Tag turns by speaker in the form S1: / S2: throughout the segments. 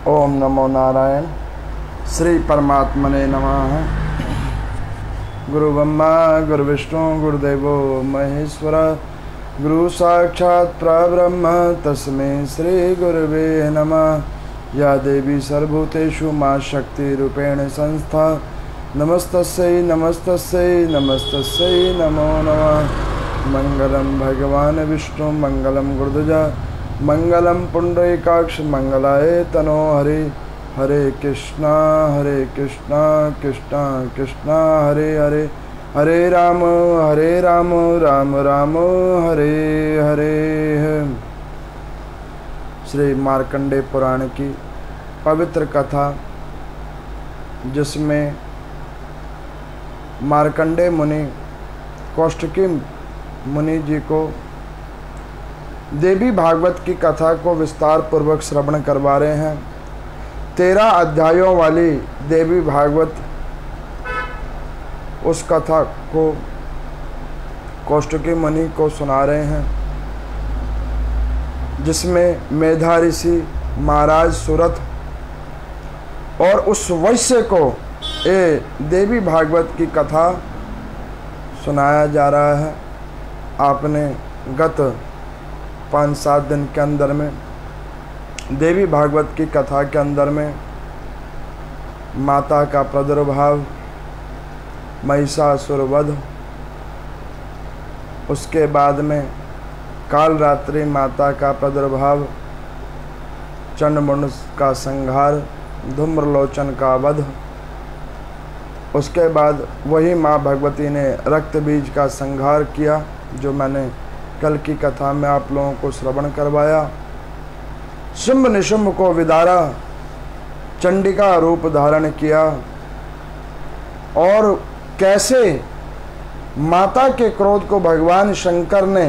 S1: ओम नमो नारायण। श्री परमात्मने नमः। गुरु ब्रह्मा गुरु विष्णु गुरुदेवो महेश्वर, गुरु साक्षात् परब्रह्म तस्मै श्री गुरुवे नमः। या देवी सर्वभूतेषु मां शक्ति रूपेण संस्था, नमस्तस्यै नमस्तस्यै नमस्तस्यै नमो नमः। मंगलम भगवान विष्णु मंगलम गुरुध्वजा मंगलम पुंडरीकाक्ष मंगलाय तनो हरे। हरे कृष्णा कृष्णा कृष्णा हरे हरे, हरे राम राम राम हरे हरे। श्री मार्कंडेय पुराण की पवित्र कथा, जिसमें मार्कंडेय मुनि कौष्टकी मुनि जी को देवी भागवत की कथा को विस्तार पूर्वक श्रवण करवा रहे हैं। 13 अध्यायों वाली देवी भागवत, उस कथा को कौष्टकी मुनि को सुना रहे हैं, जिसमें मेधा ऋषि, महाराज सुरथ और उस वैश्य को ये देवी भागवत की कथा सुनाया जा रहा है। आपने गत 5-7 दिन के अंदर में देवी भागवत की कथा के अंदर में माता का प्रादुर्भाव, महिषासुर वध, उसके बाद में काल रात्रि माता का प्रादुर्भाव, चंडमुंड का संहार, धूम्रलोचन का वध, उसके बाद वही माँ भगवती ने रक्त बीज का संहार किया, जो मैंने कल की कथा में आप लोगों को श्रवण करवाया। शुंभ निशुंभ को विदारा, चंडिका रूप धारण किया और कैसे माता के क्रोध को भगवान शंकर ने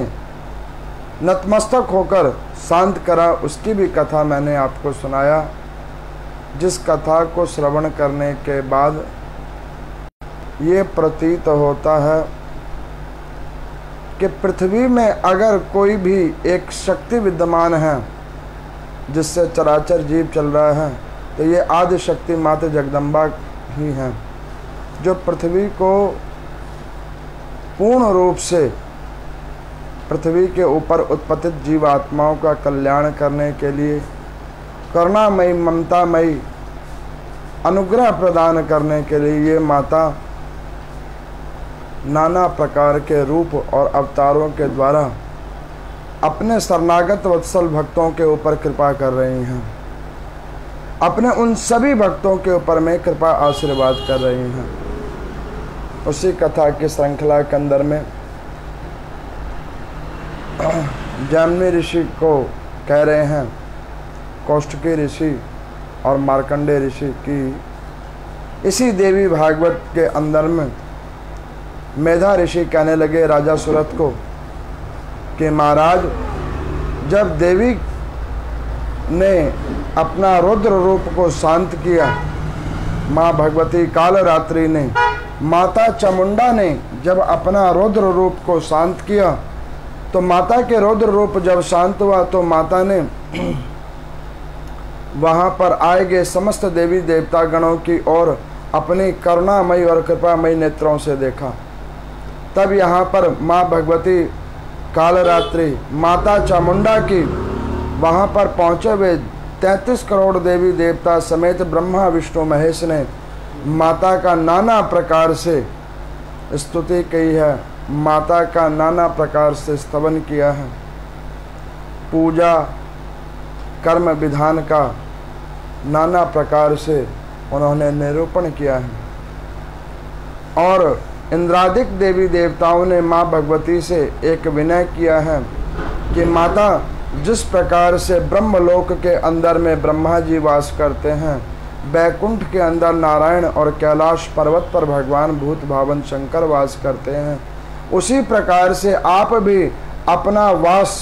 S1: नतमस्तक होकर शांत करा, उसकी भी कथा मैंने आपको सुनाया। जिस कथा को श्रवण करने के बाद ये प्रतीत होता है कि पृथ्वी में अगर कोई भी एक शक्ति विद्यमान है जिससे चराचर जीव चल रहा है, तो ये आदि शक्ति माता जगदम्बा ही हैं, जो पृथ्वी को पूर्ण रूप से पृथ्वी के ऊपर उत्पत्तित जीवात्माओं का कल्याण करने के लिए, करुणामयी ममतामयी अनुग्रह प्रदान करने के लिए ये माता नाना प्रकार के रूप और अवतारों के द्वारा अपने शरणागत वत्सल भक्तों के ऊपर कृपा कर रही हैं। अपने उन सभी भक्तों के ऊपर में कृपा आशीर्वाद कर रही हैं। उसी कथा की श्रृंखला के अंदर में जैमिनी ऋषि को कह रहे हैं, कौष्टकी ऋषि और मार्कंडेय ऋषि की इसी देवी भागवत के अंदर में मेधा ऋषि कहने लगे राजा सुरथ को कि महाराज, जब देवी ने अपना रुद्र रूप को शांत किया, माँ भगवती काल रात्रि ने, माता चामुंडा ने जब अपना रुद्र रूप को शांत किया, तो माता के रुद्र रूप जब शांत हुआ तो माता ने वहाँ पर आए गए समस्त देवी देवता गणों की ओर अपनी करुणामयी और कृपामयी नेत्रों से देखा। तब यहाँ पर माँ भगवती कालरात्रि माता चामुंडा की वहाँ पर पहुँचे हुए 33 करोड़ देवी देवता समेत ब्रह्मा विष्णु महेश ने माता का नाना प्रकार से स्तुति की है, माता का नाना प्रकार से स्तवन किया है, पूजा कर्म विधान का नाना प्रकार से उन्होंने निरूपण किया है। और इंद्रादिक देवी देवताओं ने माँ भगवती से एक विनय किया है कि माता, जिस प्रकार से ब्रह्मलोक के अंदर में ब्रह्मा जी वास करते हैं, बैकुंठ के अंदर नारायण और कैलाश पर्वत पर भगवान भूत भावन शंकर वास करते हैं, उसी प्रकार से आप भी अपना वास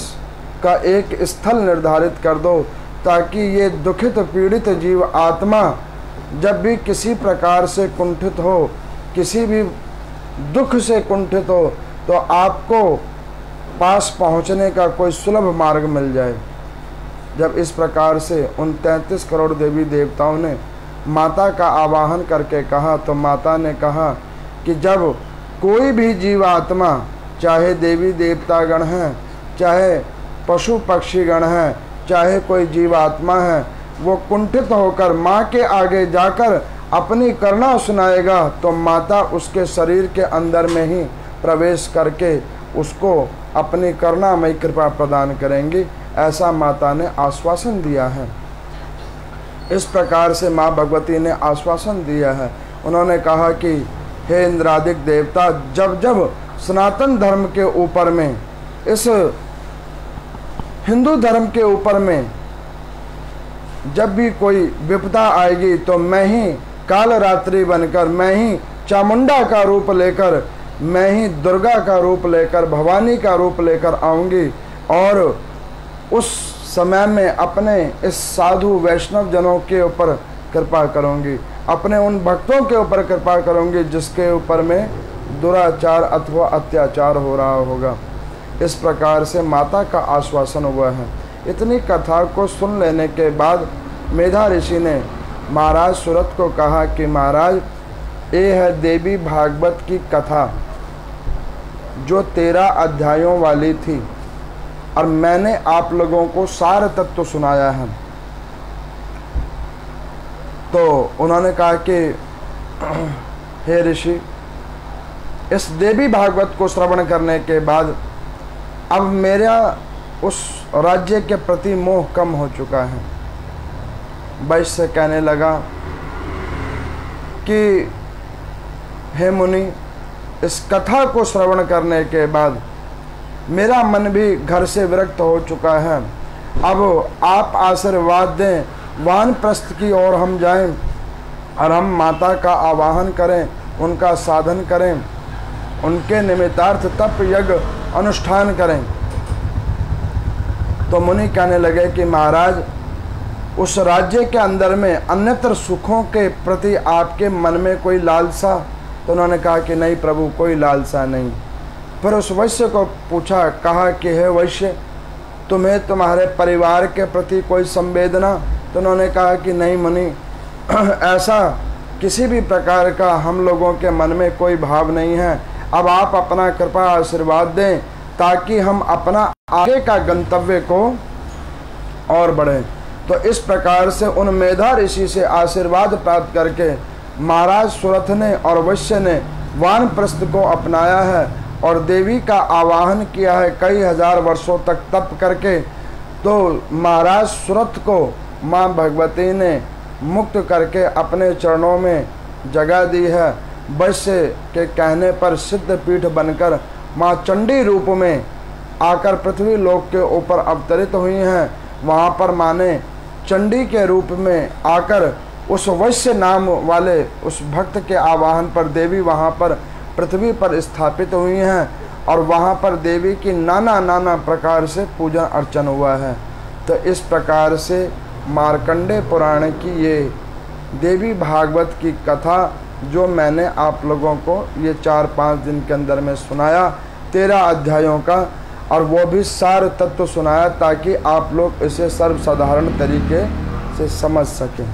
S1: का एक स्थल निर्धारित कर दो, ताकि ये दुखित पीड़ित जीव आत्मा जब भी किसी प्रकार से कुंठित हो, किसी भी दुख से कुंठित हो, तो आपको पास पहुंचने का कोई सुलभ मार्ग मिल जाए। जब इस प्रकार से उन 33 करोड़ देवी देवताओं ने माता का आवाहन करके कहा, तो माता ने कहा कि जब कोई भी जीवात्मा, चाहे देवी देवतागण हैं, चाहे पशु पक्षीगण हैं, चाहे कोई जीवात्मा है, वो कुंठित होकर माँ के आगे जाकर अपनी करुणा सुनाएगा, तो माता उसके शरीर के अंदर में ही प्रवेश करके उसको अपनी करुणामयी कृपा प्रदान करेंगी। ऐसा माता ने आश्वासन दिया है। इस प्रकार से माँ भगवती ने आश्वासन दिया है। उन्होंने कहा कि हे इंद्रादिक देवता, जब जब सनातन धर्म के ऊपर में, इस हिंदू धर्म के ऊपर में जब भी कोई विपदा आएगी, तो मैं ही कालरात्रि बनकर, मैं ही चामुंडा का रूप लेकर, मैं ही दुर्गा का रूप लेकर, भवानी का रूप लेकर आऊँगी और उस समय में अपने इस साधु वैष्णव जनों के ऊपर कृपा करूँगी, अपने उन भक्तों के ऊपर कृपा करूँगी जिसके ऊपर में दुराचार अथवा अत्याचार हो रहा होगा। इस प्रकार से माता का आश्वासन हुआ है। इतनी कथा को सुन लेने के बाद मेधा ऋषि ने महाराज सुरथ को कहा कि महाराज, ये है देवी भागवत की कथा जो 13 अध्यायों वाली थी, और मैंने आप लोगों को सार तत्व सुनाया है। तो उन्होंने कहा कि हे ऋषि, इस देवी भागवत को श्रवण करने के बाद अब मेरा उस राज्य के प्रति मोह कम हो चुका है। वैश्य कहने लगा कि हे मुनि, इस कथा को श्रवण करने के बाद मेरा मन भी घर से विरक्त हो चुका है। अब आप आशीर्वाद दें, वानप्रस्थ की ओर हम जाएं और हम माता का आवाहन करें, उनका साधन करें, उनके निमित्तार्थ तप यज्ञ अनुष्ठान करें। तो मुनि कहने लगे कि महाराज, उस राज्य के अंदर में अन्यत्र सुखों के प्रति आपके मन में कोई लालसा? तो उन्होंने कहा कि नहीं प्रभु, कोई लालसा नहीं। फिर उस वैश्य को पूछा, कहा कि हे वैश्य, तुम्हें तुम्हारे परिवार के प्रति कोई संवेदना? तो उन्होंने कहा कि नहीं मुनि, ऐसा किसी भी प्रकार का हम लोगों के मन में कोई भाव नहीं है। अब आप अपना कृपा आशीर्वाद दें ताकि हम अपना आगे का गंतव्य को और बढ़ें। तो इस प्रकार से उन मेधा ऋषि से आशीर्वाद प्राप्त करके महाराज सुरथ ने और वैश्य ने वानप्रस्थ को अपनाया है और देवी का आवाहन किया है कई हजार वर्षों तक तप करके। तो महाराज सुरथ को माँ भगवती ने मुक्त करके अपने चरणों में जगह दी है। वैश्य के कहने पर सिद्ध पीठ बनकर माँ चंडी रूप में आकर पृथ्वी लोक के ऊपर अवतरित हुई हैं। वहाँ पर माँ ने चंडी के रूप में आकर उस वैश्य नाम वाले उस भक्त के आवाहन पर देवी वहाँ पर पृथ्वी पर स्थापित हुई हैं और वहाँ पर देवी की नाना प्रकार से पूजा अर्चन हुआ है। तो इस प्रकार से मार्कंडे पुराण की ये देवी भागवत की कथा जो मैंने आप लोगों को ये 4-5 दिन के अंदर में सुनाया, 13 अध्यायों का, और वो भी सार तत्व सुनाया ताकि आप लोग इसे सर्वसाधारण तरीके से समझ सकें।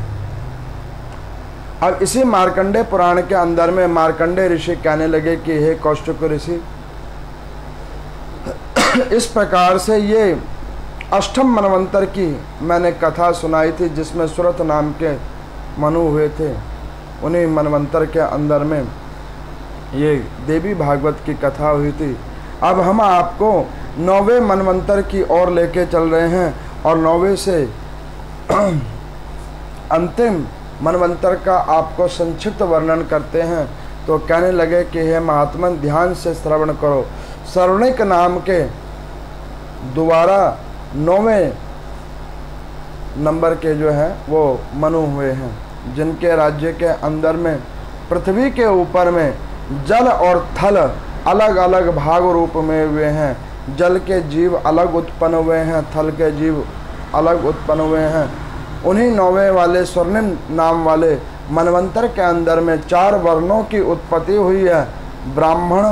S1: अब इसी मार्कंडे पुराण के अंदर में मार्कंडे ऋषि कहने लगे कि हे कौशिक ऋषि, इस प्रकार से ये अष्टम मनवंतर की मैंने कथा सुनाई थी जिसमें सुरथ नाम के मनु हुए थे। उन्हीं मनवंतर के अंदर में ये देवी भागवत की कथा हुई थी। अब हम आपको 9वें मनवंतर की ओर लेके चल रहे हैं और 9वें से अंतिम मनवंतर का आपको संक्षिप्त वर्णन करते हैं। तो कहने लगे कि हे महात्मन, ध्यान से श्रवण करो। श्रवणिक नाम के दोबारा 9वें नंबर के जो हैं वो मनु हुए हैं, जिनके राज्य के अंदर में पृथ्वी के ऊपर में जल और थल अलग अलग भाग रूप में हुए हैं। जल के जीव अलग उत्पन्न हुए हैं, थल के जीव अलग उत्पन्न हुए हैं। उन्हीं 9वें वाले स्वर्णिम नाम वाले मनवंतर के अंदर में 4 वर्णों की उत्पत्ति हुई है, ब्राह्मण,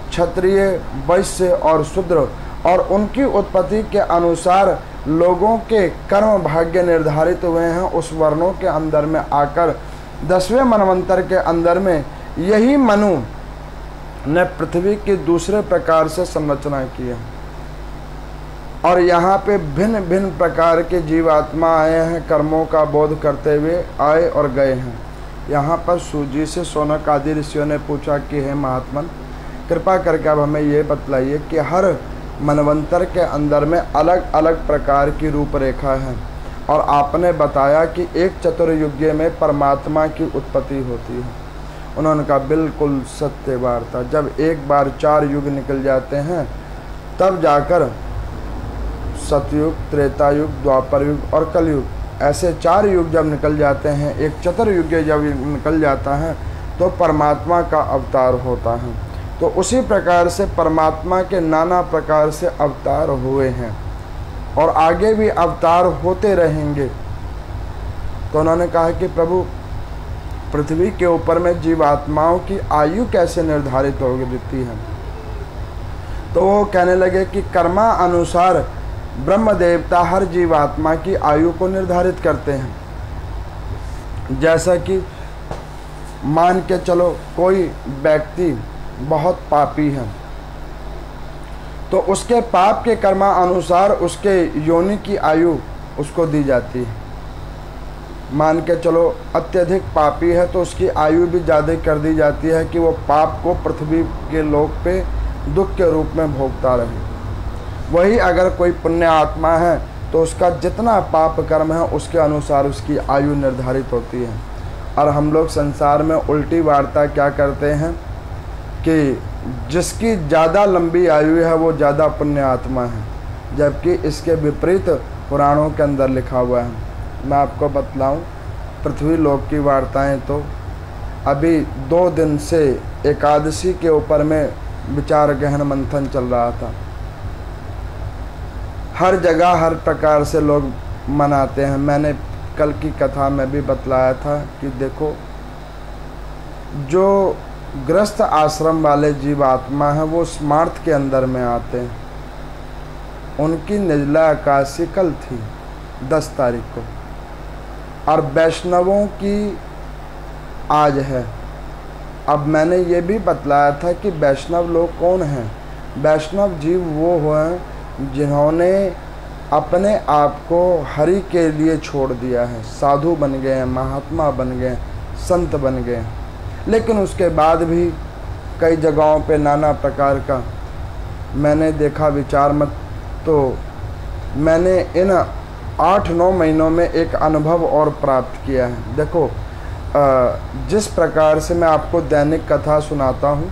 S1: क्षत्रिय, वैश्य और शूद्र। और उनकी उत्पत्ति के अनुसार लोगों के कर्म भाग्य निर्धारित हुए हैं, उस वर्णों के अंदर में आकर 10वें मनवंतर के अंदर में यही मनु ने पृथ्वी की दूसरे प्रकार से संरचना की है। और यहाँ पे भिन्न भिन्न प्रकार के जीवात्मा आए हैं, कर्मों का बोध करते हुए आए और गए हैं। यहाँ पर सूजी से सोनक आदि ऋषियों ने पूछा कि हे महात्मन, कृपा करके अब हमें ये बतलाइए कि हर मनवंतर के अंदर में अलग अलग प्रकार की रूपरेखा है, और आपने बताया कि एक चतुर्युग्य में परमात्मा की उत्पत्ति होती है। उन्होंने कहा बिल्कुल सत्य वार्ता। जब एक बार 4 युग निकल जाते हैं तब जाकर सतयुग, त्रेता युग, द्वापर युग और कलयुग, ऐसे 4 युग जब निकल जाते हैं, एक चतुर्युग जब निकल जाता है तो परमात्मा का अवतार होता है। तो उसी प्रकार से परमात्मा के नाना प्रकार से अवतार हुए हैं और आगे भी अवतार होते रहेंगे। तो उन्होंने कहा कि प्रभु, पृथ्वी के ऊपर में जीवात्माओं की आयु कैसे निर्धारित होती है? तो वो कहने लगे कि कर्मा अनुसार ब्रह्म देवता हर जीवात्मा की आयु को निर्धारित करते हैं। जैसा कि मान के चलो कोई व्यक्ति बहुत पापी है, तो उसके पाप के कर्मा अनुसार उसके योनि की आयु उसको दी जाती है। मान के चलो अत्यधिक पापी है तो उसकी आयु भी ज़्यादा कर दी जाती है कि वो पाप को पृथ्वी के लोक पे दुख के रूप में भोगता रहे। वही अगर कोई पुण्य आत्मा है तो उसका जितना पाप कर्म है उसके अनुसार उसकी आयु निर्धारित होती है। और हम लोग संसार में उल्टी वार्ता क्या करते हैं कि जिसकी ज़्यादा लंबी आयु है वो ज़्यादा पुण्य आत्मा है, जबकि इसके विपरीत पुराणों के अंदर लिखा हुआ है। मैं आपको बतलाऊं, पृथ्वी लोक की वार्ताएं तो अभी 2 दिन से एकादशी के ऊपर में विचार गहन मंथन चल रहा था। हर जगह हर प्रकार से लोग मनाते हैं। मैंने कल की कथा में भी बतलाया था कि देखो, जो ग्रस्त आश्रम वाले जीवात्मा हैं वो स्मार्थ के अंदर में आते हैं। उनकी निर्जला एकादशी कल थी 10 तारीख को, और वैष्णवों की आज है। अब मैंने ये भी बतलाया था कि वैष्णव लोग कौन हैं। वैष्णव जीव वो हैं जिन्होंने अपने आप को हरि के लिए छोड़ दिया है, साधु बन गए हैं, महात्मा बन गए, संत बन गए। लेकिन उसके बाद भी कई जगहों पे नाना प्रकार का मैंने देखा विचार मत। तो मैंने इन 8-9 महीनों में एक अनुभव और प्राप्त किया है। देखो, जिस प्रकार से मैं आपको दैनिक कथा सुनाता हूँ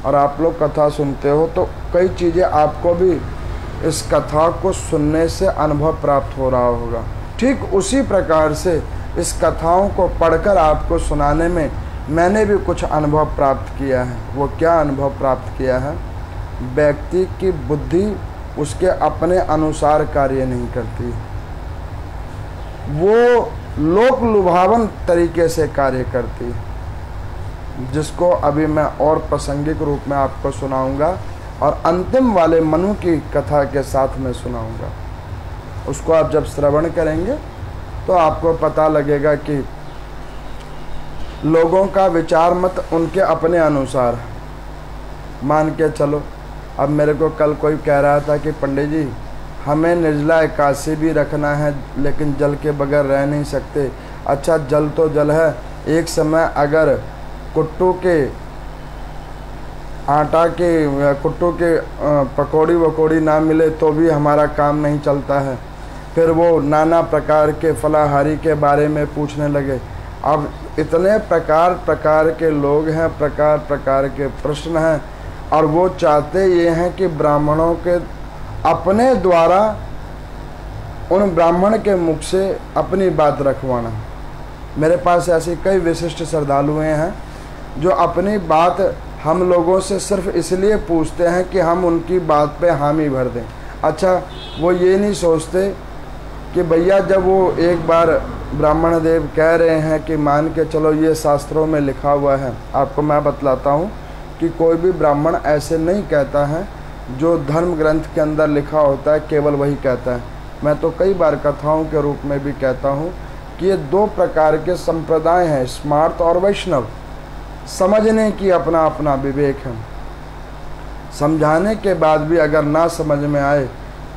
S1: और आप लोग कथा सुनते हो, तो कई चीज़ें आपको भी इस कथा को सुनने से अनुभव प्राप्त हो रहा होगा। ठीक उसी प्रकार से इस कथाओं को पढ़कर आपको सुनाने में मैंने भी कुछ अनुभव प्राप्त किया है। वो क्या अनुभव प्राप्त किया है? व्यक्ति की बुद्धि उसके अपने अनुसार कार्य नहीं करती, वो लोक लुभावन तरीके से कार्य करती है, जिसको अभी मैं और प्रासंगिक रूप में आपको सुनाऊंगा और अंतिम वाले मनु की कथा के साथ में सुनाऊंगा। उसको आप जब श्रवण करेंगे तो आपको पता लगेगा कि लोगों का विचार मत उनके अपने अनुसार है। मान के चलो, अब मेरे को कल कोई कह रहा था कि पंडित जी हमें निर्जला एकादशी भी रखना है लेकिन जल के बगैर रह नहीं सकते। अच्छा, जल तो जल है, एक समय अगर कुट्टू के आटा के कुट्टू के पकौड़ी वकौड़ी ना मिले तो भी हमारा काम नहीं चलता है। फिर वो नाना प्रकार के फलाहारी के बारे में पूछने लगे। अब इतने प्रकार प्रकार के लोग हैं, प्रकार प्रकार के प्रश्न हैं, और वो चाहते ये हैं कि ब्राह्मणों के अपने द्वारा उन ब्राह्मण के मुख से अपनी बात रखवाना। मेरे पास ऐसे कई विशिष्ट श्रद्धालु हैं जो अपनी बात हम लोगों से सिर्फ इसलिए पूछते हैं कि हम उनकी बात पे हामी भर दें। अच्छा, वो ये नहीं सोचते कि भैया जब वो एक बार ब्राह्मण देव कह रहे हैं कि मान के चलो ये शास्त्रों में लिखा हुआ है। आपको मैं बतलाता हूँ कि कोई भी ब्राह्मण ऐसे नहीं कहता है। जो धर्म ग्रंथ के अंदर लिखा होता है केवल वही कहता है। मैं तो कई बार कथाओं के रूप में भी कहता हूँ कि ये दो प्रकार के संप्रदाय हैं, स्मार्त और वैष्णव। समझने की अपना अपना विवेक है। समझाने के बाद भी अगर ना समझ में आए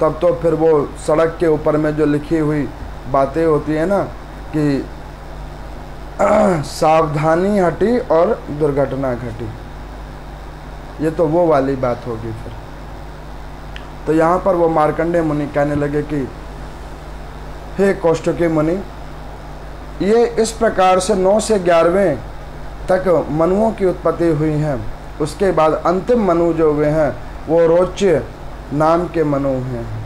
S1: तब तो फिर वो सड़क के ऊपर में जो लिखी हुई बातें होती है ना कि सावधानी हटी और दुर्घटना घटी, ये तो वो वाली बात होगी फिर। तो यहाँ पर वो मार्कंडेय मुनि कहने लगे कि हे कौष्टकी मुनि, ये इस प्रकार से 9 से 11वें तक मनुओं की उत्पत्ति हुई है। उसके बाद अंतिम मनु जो हुए हैं वो रोच्य नाम के मनु हुए हैं।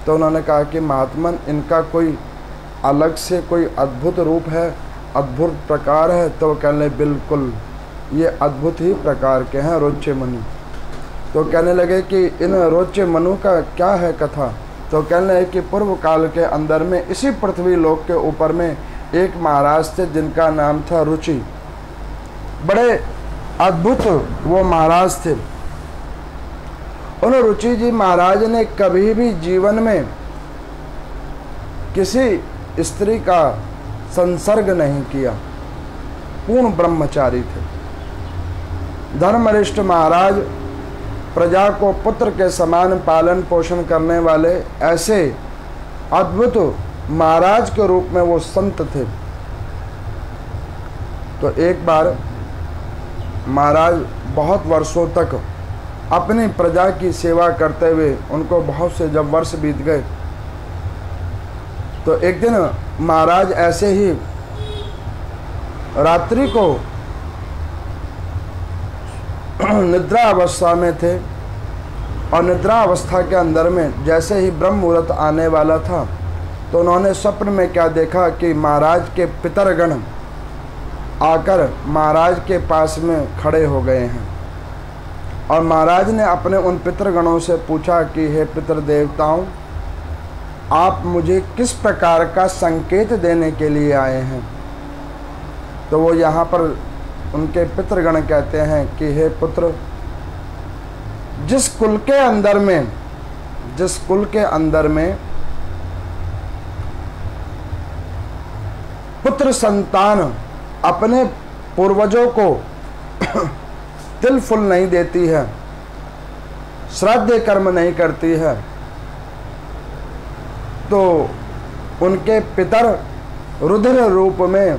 S1: तो उन्होंने कहा कि महात्मन, इनका कोई अलग से कोई अद्भुत रूप है, अद्भुत प्रकार है? तो कहने बिल्कुल, ये अद्भुत ही प्रकार के हैं रोच्य मनु। तो कहने लगे कि इन रोच्य मनु का क्या है कथा? तो कहने लगे कि पूर्व काल के अंदर में इसी पृथ्वी लोक के ऊपर में एक महाराज थे जिनका नाम था रुचि। बड़े अद्भुत वो महाराज थे। उन रुचि जी महाराज ने कभी भी जीवन में किसी स्त्री का संसर्ग नहीं किया, पूर्ण ब्रह्मचारी थे। धर्मनिष्ठ महाराज, प्रजा को पुत्र के समान पालन पोषण करने वाले ऐसे अद्भुत महाराज के रूप में वो संत थे। तो एक बार महाराज बहुत वर्षों तक अपनी प्रजा की सेवा करते हुए, उनको बहुत से जब वर्ष बीत गए, तो एक दिन महाराज ऐसे ही रात्रि को निद्रा अवस्था में थे और निद्रा अवस्था के अंदर में जैसे ही ब्रह्म मुहूर्त आने वाला था तो उन्होंने स्वप्न में क्या देखा कि महाराज के पितरगण आकर महाराज के पास में खड़े हो गए हैं। और महाराज ने अपने उन पितरगणों से पूछा कि हे पितर देवताओं, आप मुझे किस प्रकार का संकेत देने के लिए आए हैं? तो वो यहाँ पर उनके पितरगण कहते हैं कि हे पुत्र, जिस कुल के अंदर में पुत्र संतान अपने पूर्वजों को तिल फुल नहीं देती है, श्राद्ध कर्म नहीं करती है, तो उनके पितर रुद्र रूप में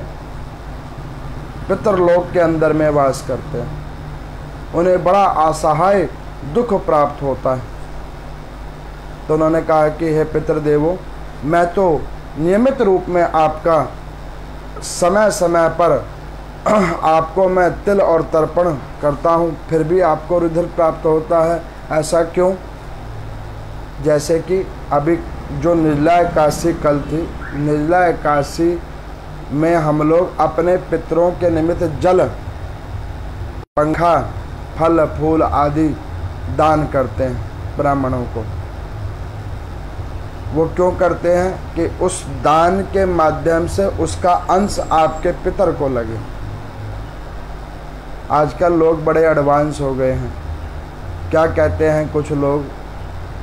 S1: पितरलोक के अंदर में वास करते हैं। उन्हें बड़ा असहाय दुख प्राप्त होता है। तो उन्होंने कहा कि हे पितृदेवो, मैं तो नियमित रूप में आपका समय समय पर आपको मैं तिल और तर्पण करता हूँ, फिर भी आपको रुधिर प्राप्त होता है, ऐसा क्यों? जैसे कि अभी जो निर्जला एकादशी कल थी, निर्जला एकादशी में हम लोग अपने पितरों के निमित्त जल, पंखा, फल फूल आदि दान करते हैं ब्राह्मणों को। वो क्यों करते हैं? कि उस दान के माध्यम से उसका अंश आपके पितर को लगे। आजकल लोग बड़े एडवांस हो गए हैं। क्या कहते हैं कुछ लोग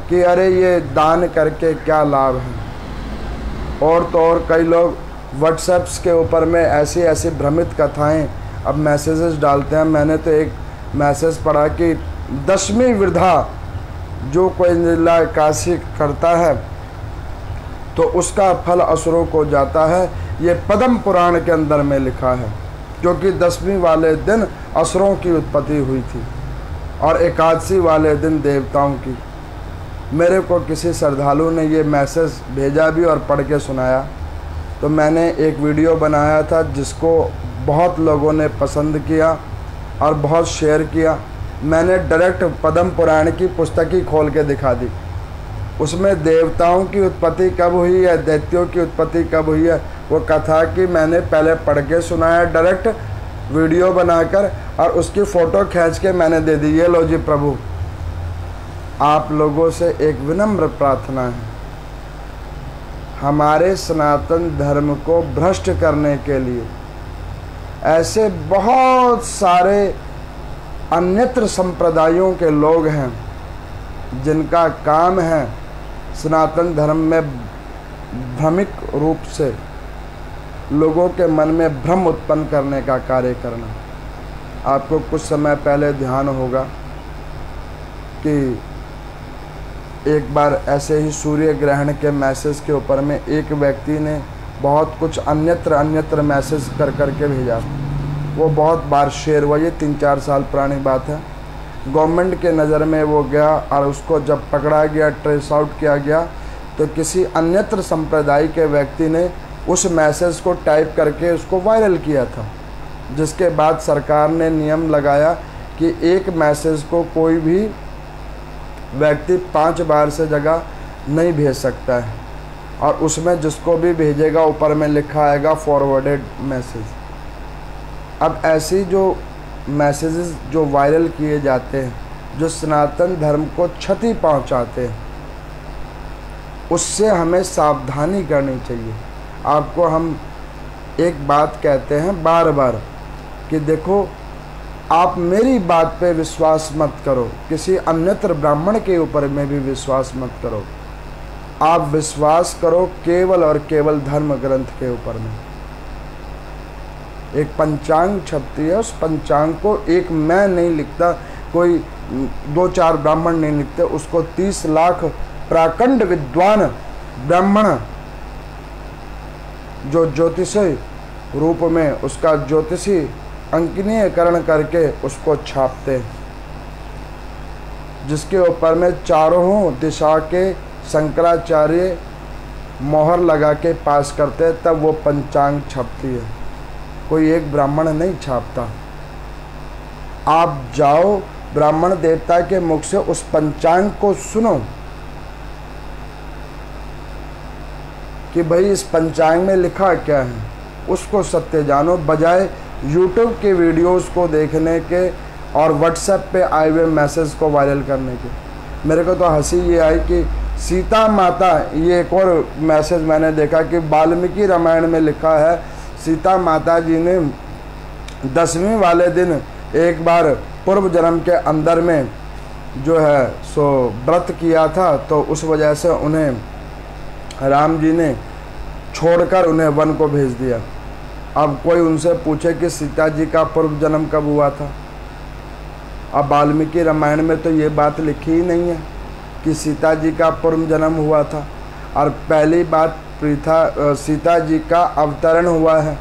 S1: कि अरे ये दान करके क्या लाभ है। और तो और कई लोग व्हाट्सएप्स के ऊपर में ऐसी ऐसी भ्रमित कथाएं अब मैसेजेस डालते हैं। मैंने तो एक मैसेज पढ़ा कि 10वीं वृद्धा जो कोई निर्जला एकादशी करता है तो उसका फल असुरों को जाता है। ये पद्म पुराण के अंदर में लिखा है, क्योंकि 10वीं वाले दिन असुरों की उत्पत्ति हुई थी और एकादशी वाले दिन देवताओं की। मेरे को किसी श्रद्धालु ने ये मैसेज भेजा भी और पढ़ के सुनाया, तो मैंने एक वीडियो बनाया था जिसको बहुत लोगों ने पसंद किया और बहुत शेयर किया। मैंने डायरेक्ट पद्म पुराण की पुस्तक ही खोल के दिखा दी। उसमें देवताओं की उत्पत्ति कब हुई है, दैत्यों की उत्पत्ति कब हुई है, वो कथा की मैंने पहले पढ़ के सुनाया डायरेक्ट वीडियो बनाकर, और उसकी फ़ोटो खींच के मैंने दे दी। ये लो जी प्रभु, आप लोगों से एक विनम्र प्रार्थना है, हमारे सनातन धर्म को भ्रष्ट करने के लिए ऐसे बहुत सारे अन्यत्र संप्रदायों के लोग हैं जिनका काम है सनातन धर्म में भ्रमिक रूप से लोगों के मन में भ्रम उत्पन्न करने का कार्य करना। आपको कुछ समय पहले ध्यान होगा कि एक बार ऐसे ही सूर्य ग्रहण के मैसेज के ऊपर में एक व्यक्ति ने बहुत कुछ अन्यत्र मैसेज कर के भेजा। वो बहुत बार शेयर हुआ, ये 3-4 साल पुरानी बात है। गवर्नमेंट के नज़र में वो गया और उसको जब पकड़ा गया, ट्रेस आउट किया गया, तो किसी अन्यत्र संप्रदाय के व्यक्ति ने उस मैसेज को टाइप करके उसको वायरल किया था, जिसके बाद सरकार ने नियम लगाया कि एक मैसेज को कोई भी व्यक्ति 5 बार से जगह नहीं भेज सकता है, और उसमें जिसको भी भेजेगा ऊपर में लिखा आएगा फॉरवर्डेड मैसेज। अब ऐसी जो मैसेजेस जो वायरल किए जाते हैं, जो सनातन धर्म को क्षति पहुंचाते हैं, उससे हमें सावधानी करनी चाहिए। आपको हम एक बात कहते हैं बार बार कि देखो, आप मेरी बात पे विश्वास मत करो, किसी अन्यत्र ब्राह्मण के ऊपर में भी विश्वास मत करो। आप विश्वास करो केवल और केवल धर्म ग्रंथ के ऊपर में। एक पंचांग छपती है, उस पंचांग को एक मैं नहीं लिखता, कोई 2-4 ब्राह्मण नहीं लिखते, उसको 30 लाख प्राकंड विद्वान ब्राह्मण जो ज्योतिषी रूप में उसका ज्योतिषी अंकनीयकरण करके उसको छापते हैं, जिसके ऊपर में चारों दिशा के शंकराचार्य मोहर लगा के पास करते हैं, तब वो पंचांग छपती है। कोई एक ब्राह्मण नहीं छापता। आप जाओ ब्राह्मण देवता के मुख से उस पंचांग को सुनो कि भाई इस पंचांग में लिखा क्या है, उसको सत्य जानो, बजाय यूट्यूब के वीडियोस को देखने के और व्हाट्सएप पे आए हुए मैसेज को वायरल करने के। मेरे को तो हंसी ये आई कि सीता माता, ये एक और मैसेज मैंने देखा कि वाल्मीकि रामायण में लिखा है, सीता माता जी ने 10वीं वाले दिन एक बार पूर्व जन्म के अंदर में जो है सो व्रत किया था, तो उस वजह से उन्हें राम जी ने छोड़कर उन्हें वन को भेज दिया। अब कोई उनसे पूछे कि सीता जी का पूर्व जन्म कब हुआ था? अब वाल्मीकि रामायण में तो ये बात लिखी ही नहीं है कि सीता जी का पूर्व जन्म हुआ था। और पहली बात, सीता जी का अवतरण हुआ है।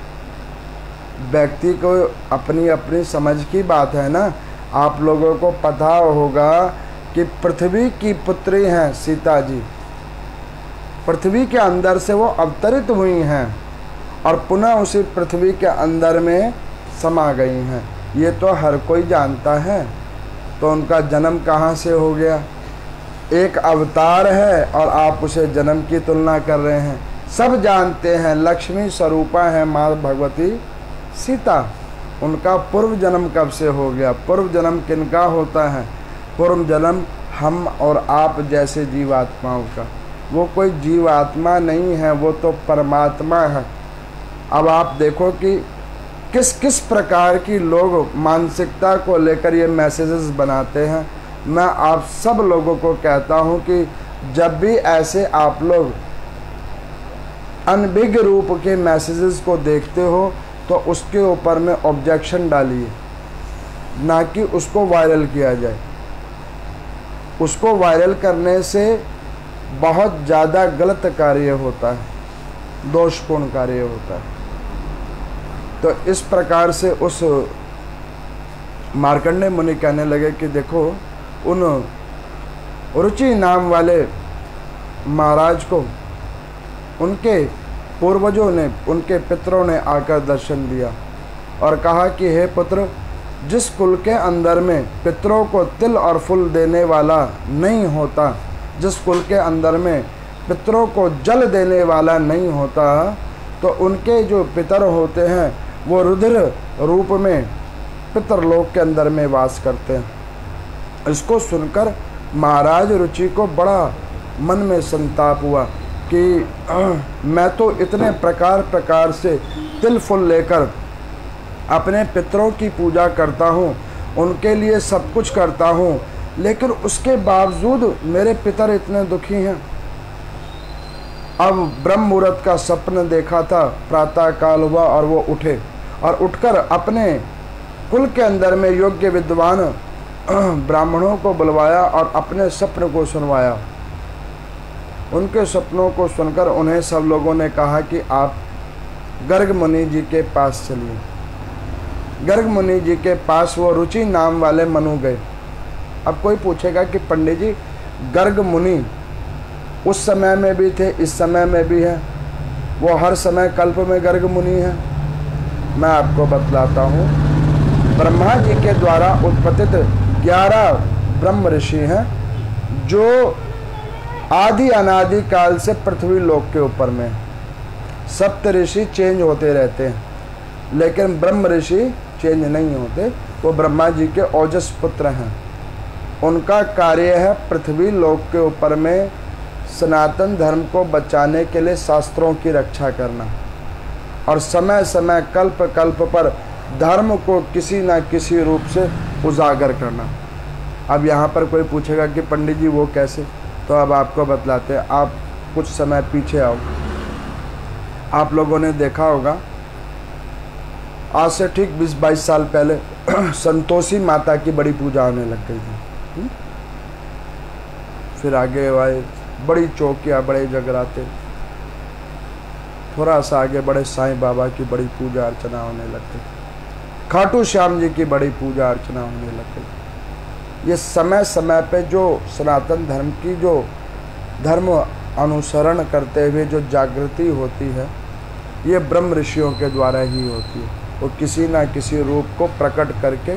S1: व्यक्ति को अपनी अपनी समझ की बात है ना। आप लोगों को पता होगा कि पृथ्वी की पुत्री हैं सीता जी, पृथ्वी के अंदर से वो अवतरित हुई हैं और पुनः उसी पृथ्वी के अंदर में समा गई हैं। ये तो हर कोई जानता है। तो उनका जन्म कहाँ से हो गया? एक अवतार है और आप उसे जन्म की तुलना कर रहे हैं। सब जानते हैं लक्ष्मी स्वरूपा है माँ भगवती सीता। उनका पूर्व जन्म कब से हो गया? पूर्व जन्म किनका होता है? पूर्व जन्म हम और आप जैसे जीवात्माओं का। वो कोई जीवात्मा नहीं है, वो तो परमात्मा है। अब आप देखो कि किस किस प्रकार की लोग मानसिकता को लेकर ये मैसेजेस बनाते हैं। मैं आप सब लोगों को कहता हूँ कि जब भी ऐसे आप लोग अनभिज्ञ रूप के मैसेजेस को देखते हो तो उसके ऊपर में ऑब्जेक्शन डालिए, ना कि उसको वायरल किया जाए। उसको वायरल करने से बहुत ज़्यादा गलत कार्य होता है, दोषपूर्ण कार्य होता है। तो इस प्रकार से उस मार्कंडेय मुनि कहने लगे कि देखो, उन रुचि नाम वाले महाराज को उनके पूर्वजों ने, उनके पितरों ने आकर दर्शन दिया और कहा कि हे पुत्र, जिस कुल के अंदर में पितरों को तिल और फूल देने वाला नहीं होता, जिस कुल के अंदर में पितरों को जल देने वाला नहीं होता, तो उनके जो पितर होते हैं वो रुद्र रूप में पितरलोक के अंदर में वास करते हैं। इसको सुनकर महाराज रुचि को बड़ा मन में संताप हुआ कि मैं तो इतने प्रकार से तिल फूल लेकर अपने पितरों की पूजा करता हूँ, उनके लिए सब कुछ करता हूँ, लेकिन उसके बावजूद मेरे पितर इतने दुखी हैं। अब ब्रह्म मुहूर्त का स्वप्न देखा था, प्रातः काल हुआ और वो उठे और उठकर अपने कुल के अंदर में योग्य विद्वान ब्राह्मणों को बुलवाया और अपने स्वप्न को सुनवाया। उनके सपनों को सुनकर उन्हें सब लोगों ने कहा कि आप गर्ग मुनि जी के पास चलिए। गर्ग मुनि जी के पास वो रुचि नाम वाले मनु गए। अब कोई पूछेगा कि पंडित जी गर्ग मुनि उस समय में भी थे, इस समय में भी है, वो हर समय कल्प में गर्ग मुनि है? मैं आपको बतलाता हूँ। ब्रह्मा जी के द्वारा उत्पत्तित 11 ब्रह्म ऋषि हैं जो आदि अनादि काल से पृथ्वी लोक के ऊपर में। सप्त ऋषि चेंज होते रहते हैं, लेकिन ब्रह्म ऋषि चेंज नहीं होते। वो ब्रह्मा जी के ओजस पुत्र हैं। उनका कार्य है पृथ्वी लोक के ऊपर में सनातन धर्म को बचाने के लिए शास्त्रों की रक्षा करना और समय समय कल्प कल्प पर धर्म को किसी न किसी रूप से उजागर करना। अब यहाँ पर कोई पूछेगा कि पंडित जी वो कैसे, तो अब आपको बतलाते हैं। आप कुछ समय पीछे आओ। आप लोगों ने देखा होगा आज से ठीक 20-22 साल पहले संतोषी माता की बड़ी पूजा होने लग गई थी। फिर आगे आए बड़ी चौकियाँ, बड़े जगराते, थोड़ा सा आगे बड़े साईं बाबा की बड़ी पूजा अर्चना होने लग गई, खाटू श्याम जी की बड़ी पूजा अर्चना होने लग गई। ये समय समय पे जो सनातन धर्म की जो धर्म अनुसरण करते हुए जो जागृति होती है, ये ब्रह्म ऋषियों के द्वारा ही होती है। वो किसी न किसी रूप को प्रकट करके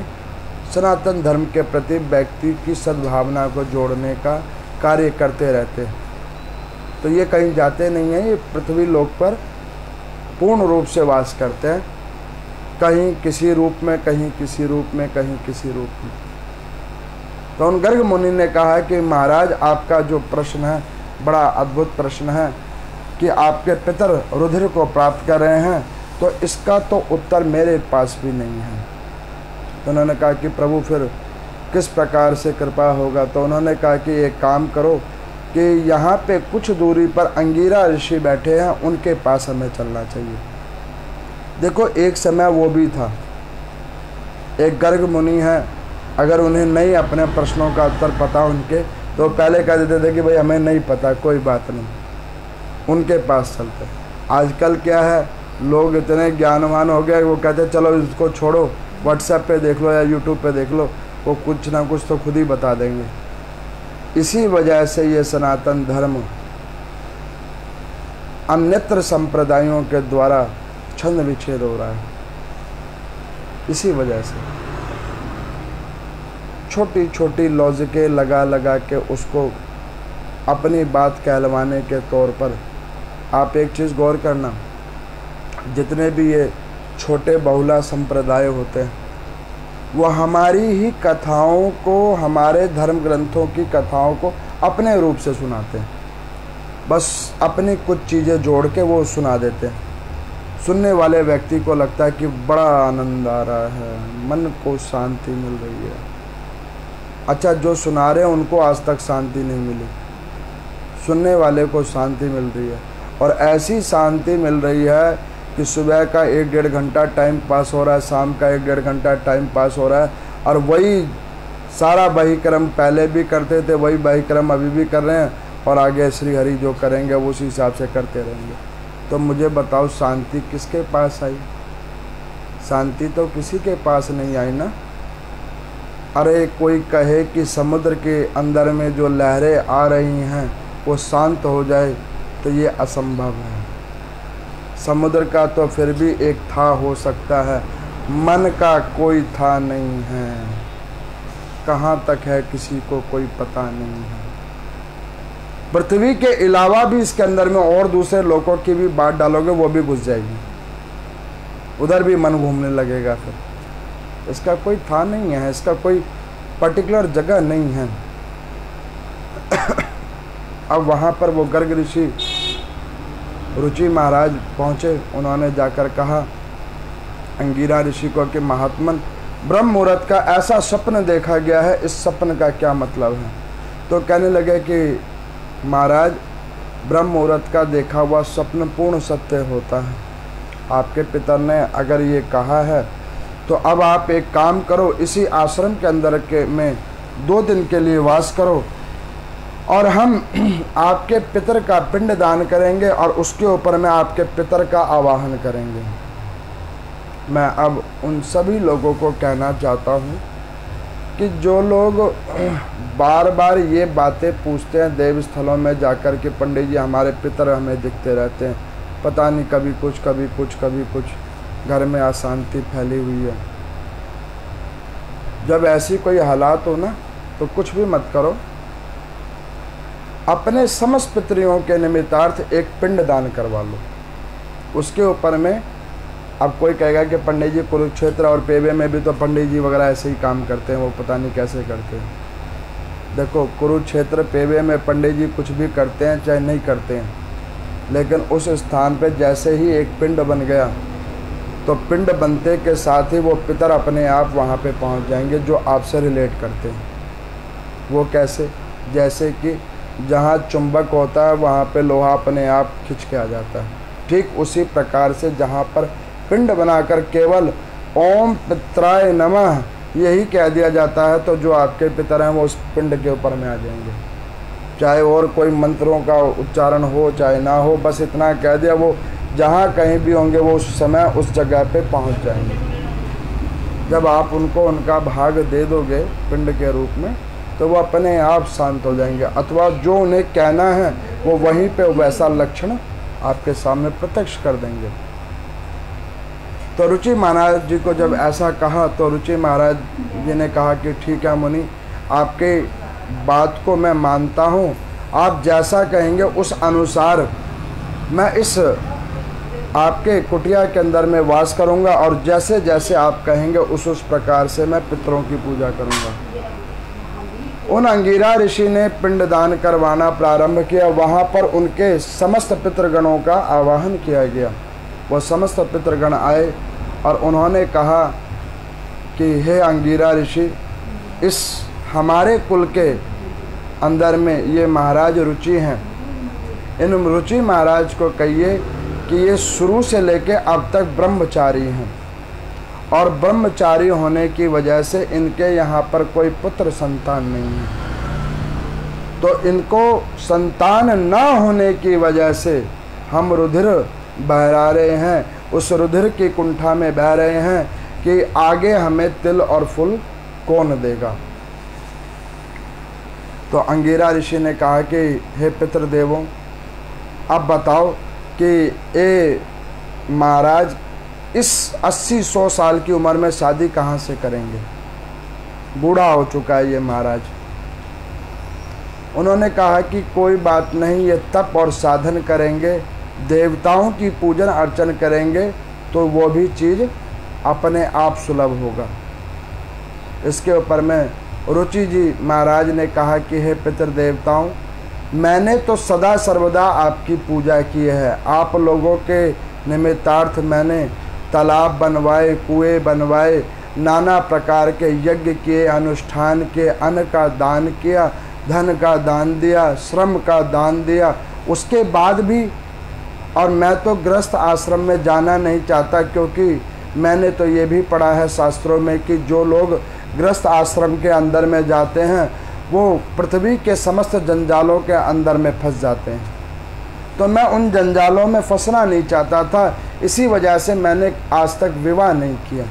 S1: सनातन धर्म के प्रति व्यक्ति की सद्भावना को जोड़ने का कार्य करते रहते हैं। तो ये कहीं जाते नहीं हैं, ये पृथ्वी लोक पर पूर्ण रूप से वास करते हैं, कहीं किसी रूप में, कहीं किसी रूप में, कहीं किसी रूप में। तो उन गर्ग मुनि ने कहा कि महाराज आपका जो प्रश्न है बड़ा अद्भुत प्रश्न है कि आपके पितर रुधिर को प्राप्त कर रहे हैं, तो इसका तो उत्तर मेरे पास भी नहीं है। तो उन्होंने कहा कि प्रभु फिर किस प्रकार से कृपा होगा? तो उन्होंने कहा कि एक काम करो कि यहाँ पे कुछ दूरी पर अंगीरा ऋषि बैठे हैं, उनके पास हमें चलना चाहिए। देखो एक समय वो भी था, एक गर्ग मुनि है, अगर उन्हें नहीं अपने प्रश्नों का उत्तर पता उनके, तो पहले कह देते थे कि भाई हमें नहीं पता, कोई बात नहीं, उनके पास चलते। आजकल क्या है, लोग इतने ज्ञानवान हो गए, वो कहते चलो इसको छोड़ो, व्हाट्सएप पे देख लो या यूट्यूब पे देख लो, वो कुछ ना कुछ तो खुद ही बता देंगे। इसी वजह से ये सनातन धर्म अन्यत्र संप्रदायों के द्वारा छंद विच्छेद हो रहा है। इसी वजह से छोटी छोटी लॉजिकें लगा लगा के उसको अपनी बात कहलवाने के तौर पर। आप एक चीज़ गौर करना, जितने भी ये छोटे बहुला संप्रदाय होते हैं, वो हमारी ही कथाओं को, हमारे धर्म ग्रंथों की कथाओं को अपने रूप से सुनाते हैं। बस अपनी कुछ चीज़ें जोड़ के वो सुना देते हैं। सुनने वाले व्यक्ति को लगता है कि बड़ा आनंद आ रहा है, मन को शांति मिल रही है। अच्छा, जो सुना रहे हैं उनको आज तक शांति नहीं मिली, सुनने वाले को शांति मिल रही है। और ऐसी शांति मिल रही है कि सुबह का 1-1.5 घंटा टाइम पास हो रहा है, शाम का 1-1.5 घंटा टाइम पास हो रहा है, और वही सारा बहिक्रम पहले भी करते थे, वही बहिक्रम अभी भी कर रहे हैं, और आगे श्री हरि जो करेंगे वो उसी हिसाब से करते रहेंगे। तो मुझे बताओ शांति किसके पास आई? शांति तो किसी के पास नहीं आई ना। अरे कोई कहे कि समुद्र के अंदर में जो लहरें आ रही हैं वो शांत हो जाए, तो ये असंभव है। समुद्र का तो फिर भी एक था हो सकता है, मन का कोई था नहीं है। कहाँ तक है किसी को कोई पता नहीं है। पृथ्वी के अलावा भी इसके अंदर में और दूसरे लोगों की भी बात डालोगे वो भी घुस जाएगी, उधर भी मन घूमने लगेगा। फिर इसका कोई था नहीं है, इसका कोई पर्टिकुलर जगह नहीं है। अब वहाँ पर वो गर्ग ऋषि रुचि महाराज पहुँचे। उन्होंने जाकर कहा अंगीरा ऋषि को कि महात्मन, ब्रह्म मुहूर्त का ऐसा स्वप्न देखा गया है, इस स्वप्न का क्या मतलब है? तो कहने लगे कि महाराज ब्रह्म मुहूर्त का देखा हुआ स्वप्न पूर्ण सत्य होता है। आपके पितर ने अगर ये कहा है तो अब आप एक काम करो, इसी आश्रम के अंदर के में 2 दिन के लिए वास करो और हम आपके पितर का पिंड दान करेंगे और उसके ऊपर में आपके पितर का आवाहन करेंगे। मैं अब उन सभी लोगों को कहना चाहता हूँ कि जो लोग बार बार ये बातें पूछते हैं देव स्थलों में जाकर के, पंडित जी हमारे पितर हमें दिखते रहते हैं, पता नहीं कभी कुछ कभी कुछ कभी कुछ, घर में अशांति फैली हुई है। जब ऐसी कोई हालात हो ना तो कुछ भी मत करो, अपने समस्त पितरियों के निमित्तार्थ एक पिंड दान करवा लो। उसके ऊपर में अब कोई कहेगा कि पंडित जी कुरुक्षेत्र और पेबे में भी तो पंडित जी वगैरह ऐसे ही काम करते हैं, वो पता नहीं कैसे करते हैं। देखो, कुरुक्षेत्र पेबे में पंडित जी कुछ भी करते हैं चाहे नहीं करते हैं, लेकिन उस स्थान पे जैसे ही एक पिंड बन गया तो पिंड बनते के साथ ही वो पितर अपने आप वहाँ पे पहुँच जाएंगे जो आपसे रिलेट करते हैं। वो कैसे? जैसे कि जहाँ चुंबक होता है वहाँ पे लोहा अपने आप खिंच के आ जाता है, ठीक उसी प्रकार से जहाँ पर पिंड बनाकर केवल ओम पित्राय नमः यही कह दिया जाता है तो जो आपके पितर हैं वो उस पिंड के ऊपर में आ जाएंगे। चाहे और कोई मंत्रों का उच्चारण हो चाहे ना हो, बस इतना कह दिया, वो जहाँ कहीं भी होंगे वो उस समय उस जगह पे पहुँच जाएंगे। जब आप उनको उनका भाग दे दोगे पिंड के रूप में तो वो अपने आप शांत हो जाएंगे, अथवा जो उन्हें कहना है वो वहीं पे वैसा लक्षण आपके सामने प्रत्यक्ष कर देंगे। तो रुचि महाराज जी को जब ऐसा कहा तो रुचि महाराज जी ने कहा कि ठीक है मुनि, आपके बात को मैं मानता हूँ, आप जैसा कहेंगे उस अनुसार मैं इस आपके कुटिया के अंदर में वास करूँगा और जैसे जैसे आप कहेंगे उस प्रकार से मैं पितरों की पूजा करूँगा। उन अंगिरा ऋषि ने पिंडदान करवाना प्रारंभ किया। वहाँ पर उनके समस्त पितृगणों का आवाहन किया गया। वह समस्त पितृगण आए और उन्होंने कहा कि हे अंगिरा ऋषि, इस हमारे कुल के अंदर में ये महाराज रुचि हैं, इन रुचि महाराज को कहिए कि ये शुरू से लेके अब तक ब्रह्मचारी हैं और ब्रह्मचारी होने की वजह से इनके यहाँ पर कोई पुत्र संतान नहीं है। तो इनको संतान न होने की वजह से हम रुधिर बहरा रहे हैं, उस रुधिर की कुंठा में बह रहे हैं कि आगे हमें तिल और फूल कौन देगा। तो अंगिरा ऋषि ने कहा कि हे पितृदेवों, अब बताओ कि ए महाराज इस 80-100 साल की उम्र में शादी कहाँ से करेंगे? बूढ़ा हो चुका है ये महाराज। उन्होंने कहा कि कोई बात नहीं, ये तप और साधन करेंगे, देवताओं की पूजन अर्चन करेंगे तो वो भी चीज़ अपने आप सुलभ होगा। इसके ऊपर में रुचि जी महाराज ने कहा कि हे पितृदेवताओं, मैंने तो सदा सर्वदा आपकी पूजा की है। आप लोगों के निमित्तार्थ मैंने तालाब बनवाए, कुएं बनवाए, नाना प्रकार के यज्ञ किए, अनुष्ठान के, अन्न का दान किया, धन का दान दिया, श्रम का दान दिया। उसके बाद भी और मैं तो गृहस्थ आश्रम में जाना नहीं चाहता, क्योंकि मैंने तो ये भी पढ़ा है शास्त्रों में कि जो लोग गृहस्थ आश्रम के अंदर में जाते हैं वो पृथ्वी के समस्त जंजालों के अंदर में फंस जाते हैं। तो मैं उन जंजालों में फंसना नहीं चाहता था, इसी वजह से मैंने आज तक विवाह नहीं किया।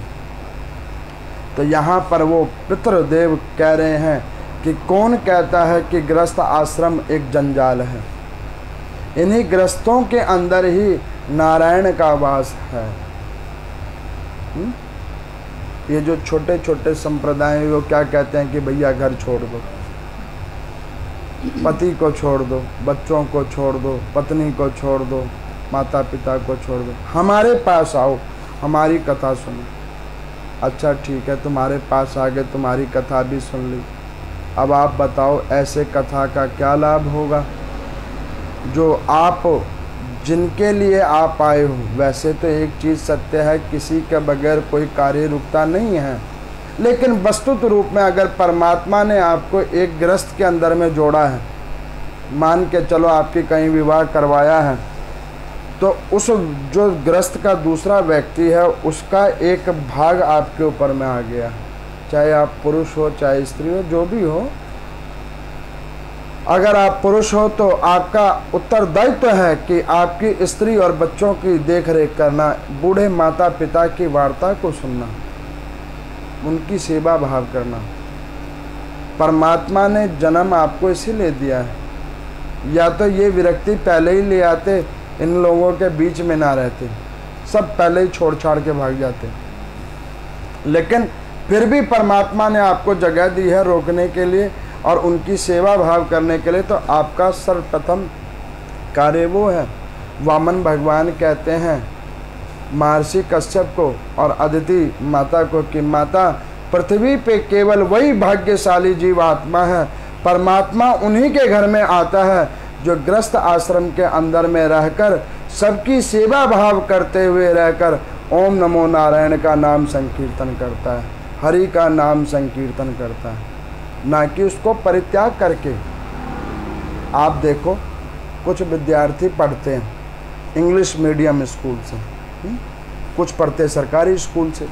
S1: तो यहाँ पर वो पितृदेव कह रहे हैं कि कौन कहता है कि गृहस्थ आश्रम एक जंजाल है? इन्हीं गृहस्थों के अंदर ही नारायण का वास है। ये जो छोटे छोटे संप्रदाय हैं वो क्या कहते हैं कि भैया घर छोड़ दो, पति को छोड़ दो, बच्चों को छोड़ दो, पत्नी को छोड़ दो, माता पिता को छोड़ दो, हमारे पास आओ, हमारी कथा सुनो। अच्छा ठीक है, तुम्हारे पास आ गए, तुम्हारी कथा भी सुन ली। अब आप बताओ ऐसे कथा का क्या लाभ होगा? जो आप जिनके लिए आप आए हो, वैसे तो एक चीज़ सत्य है, किसी के बगैर कोई कार्य रुकता नहीं है, लेकिन वस्तुत रूप में अगर परमात्मा ने आपको एक गृहस्थ के अंदर में जोड़ा है, मान के चलो आपकी कहीं विवाह करवाया है, तो उस जो ग्रस्त का दूसरा व्यक्ति है उसका एक भाग आपके ऊपर में आ गया, चाहे आप पुरुष हो चाहे स्त्री हो, जो भी हो। अगर आप पुरुष हो तो आपका उत्तरदायित्व है कि आपकी स्त्री और बच्चों की देख रेख करना, बूढ़े माता पिता की वार्ता को सुनना, उनकी सेवा भाव करना। परमात्मा ने जन्म आपको इसीलिए दिया है, या तो ये विरक्ति पहले ही ले आते, इन लोगों के बीच में ना रहते, सब पहले ही छोड़ छाड़ के भाग जाते। लेकिन फिर भी परमात्मा ने आपको जगह दी है रोकने के लिए और उनकी सेवा भाव करने के लिए, तो आपका सर्वप्रथम कार्य वो है। वामन भगवान कहते हैं महर्षि कश्यप को और अदिति माता को कि माता, पृथ्वी पे केवल वही भाग्यशाली जीव आत्मा है, परमात्मा उन्हीं के घर में आता है जो ग्रस्त आश्रम के अंदर में रहकर सबकी सेवा भाव करते हुए रहकर ओम नमो नारायण का नाम संकीर्तन करता है, हरि का नाम संकीर्तन करता है, ना कि उसको परित्याग करके। आप देखो कुछ विद्यार्थी पढ़ते हैं इंग्लिश मीडियम स्कूल से, कुछ पढ़ते सरकारी स्कूल से।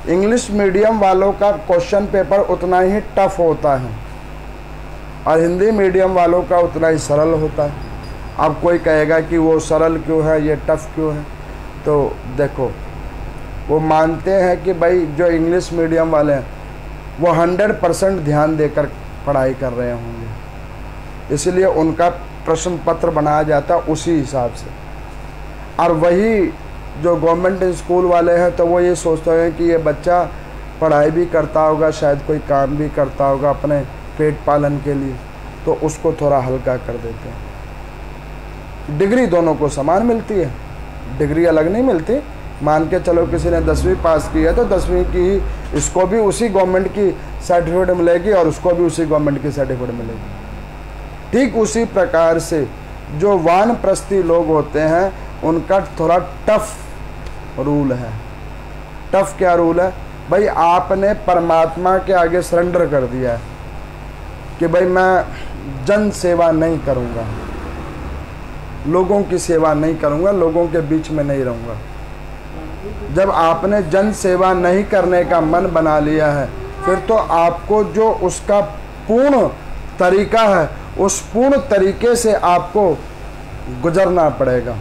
S1: इंग्लिश मीडियम वालों का क्वेश्चन पेपर उतना ही टफ होता है और हिंदी मीडियम वालों का उतना ही सरल होता है। अब कोई कहेगा कि वो सरल क्यों है, ये टफ क्यों है, तो देखो वो मानते हैं कि भाई जो इंग्लिश मीडियम वाले हैं वो 100% ध्यान देकर पढ़ाई कर रहे होंगे, इसलिए उनका प्रश्न पत्र बनाया जाता उसी हिसाब से। और वही जो गवर्नमेंट स्कूल वाले हैं तो वो ये सोचते हैं कि ये बच्चा पढ़ाई भी करता होगा, शायद कोई काम भी करता होगा अपने पेट पालन के लिए, तो उसको थोड़ा हल्का कर देते हैं। डिग्री दोनों को समान मिलती है, डिग्री अलग नहीं मिलती। मान के चलो किसी ने 10वीं पास की है तो 10वीं की इसको भी उसी गवर्नमेंट की सर्टिफिकेट मिलेगी और उसको भी उसी गवर्नमेंट की सर्टिफिकेट मिलेगी। ठीक उसी प्रकार से जो वानप्रस्थी लोग होते हैं उनका थोड़ा टफ रूल है। टफ क्या रूल है भाई, आपने परमात्मा के आगे सरेंडर कर दिया है कि भाई मैं जन सेवा नहीं करूँगा, लोगों की सेवा नहीं करूँगा, लोगों के बीच में नहीं रहूँगा। जब आपने जन सेवा नहीं करने का मन बना लिया है फिर तो आपको जो उसका पूर्ण तरीका है उस पूर्ण तरीके से आपको गुजरना पड़ेगा।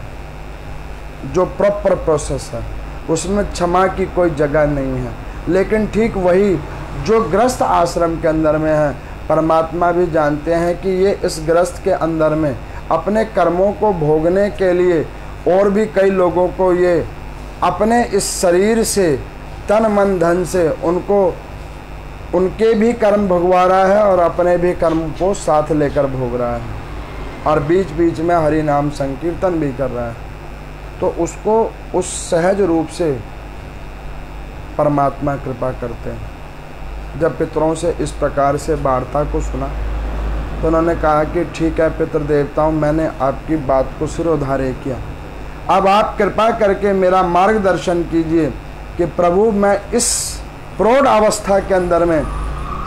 S1: जो प्रॉपर प्रोसेस है उसमें क्षमा की कोई जगह नहीं है। लेकिन ठीक वही जो ग्रस्त आश्रम के अंदर में है, परमात्मा भी जानते हैं कि ये इस ग्रस्त के अंदर में अपने कर्मों को भोगने के लिए और भी कई लोगों को ये अपने इस शरीर से तन मन धन से उनको उनके भी कर्म भोगवा रहा है और अपने भी कर्म को साथ लेकर भोग रहा है और बीच बीच में हरि नाम संकीर्तन भी कर रहा है। तो उसको उस सहज रूप से परमात्मा कृपा करते हैं। जब पितरों से इस प्रकार से वार्ता को सुना तो उन्होंने कहा कि ठीक है पितृ देवताओं, मैंने आपकी बात को सिरोधार्य किया, अब आप कृपा करके मेरा मार्गदर्शन कीजिए कि प्रभु मैं इस प्रौढ़ अवस्था के अंदर में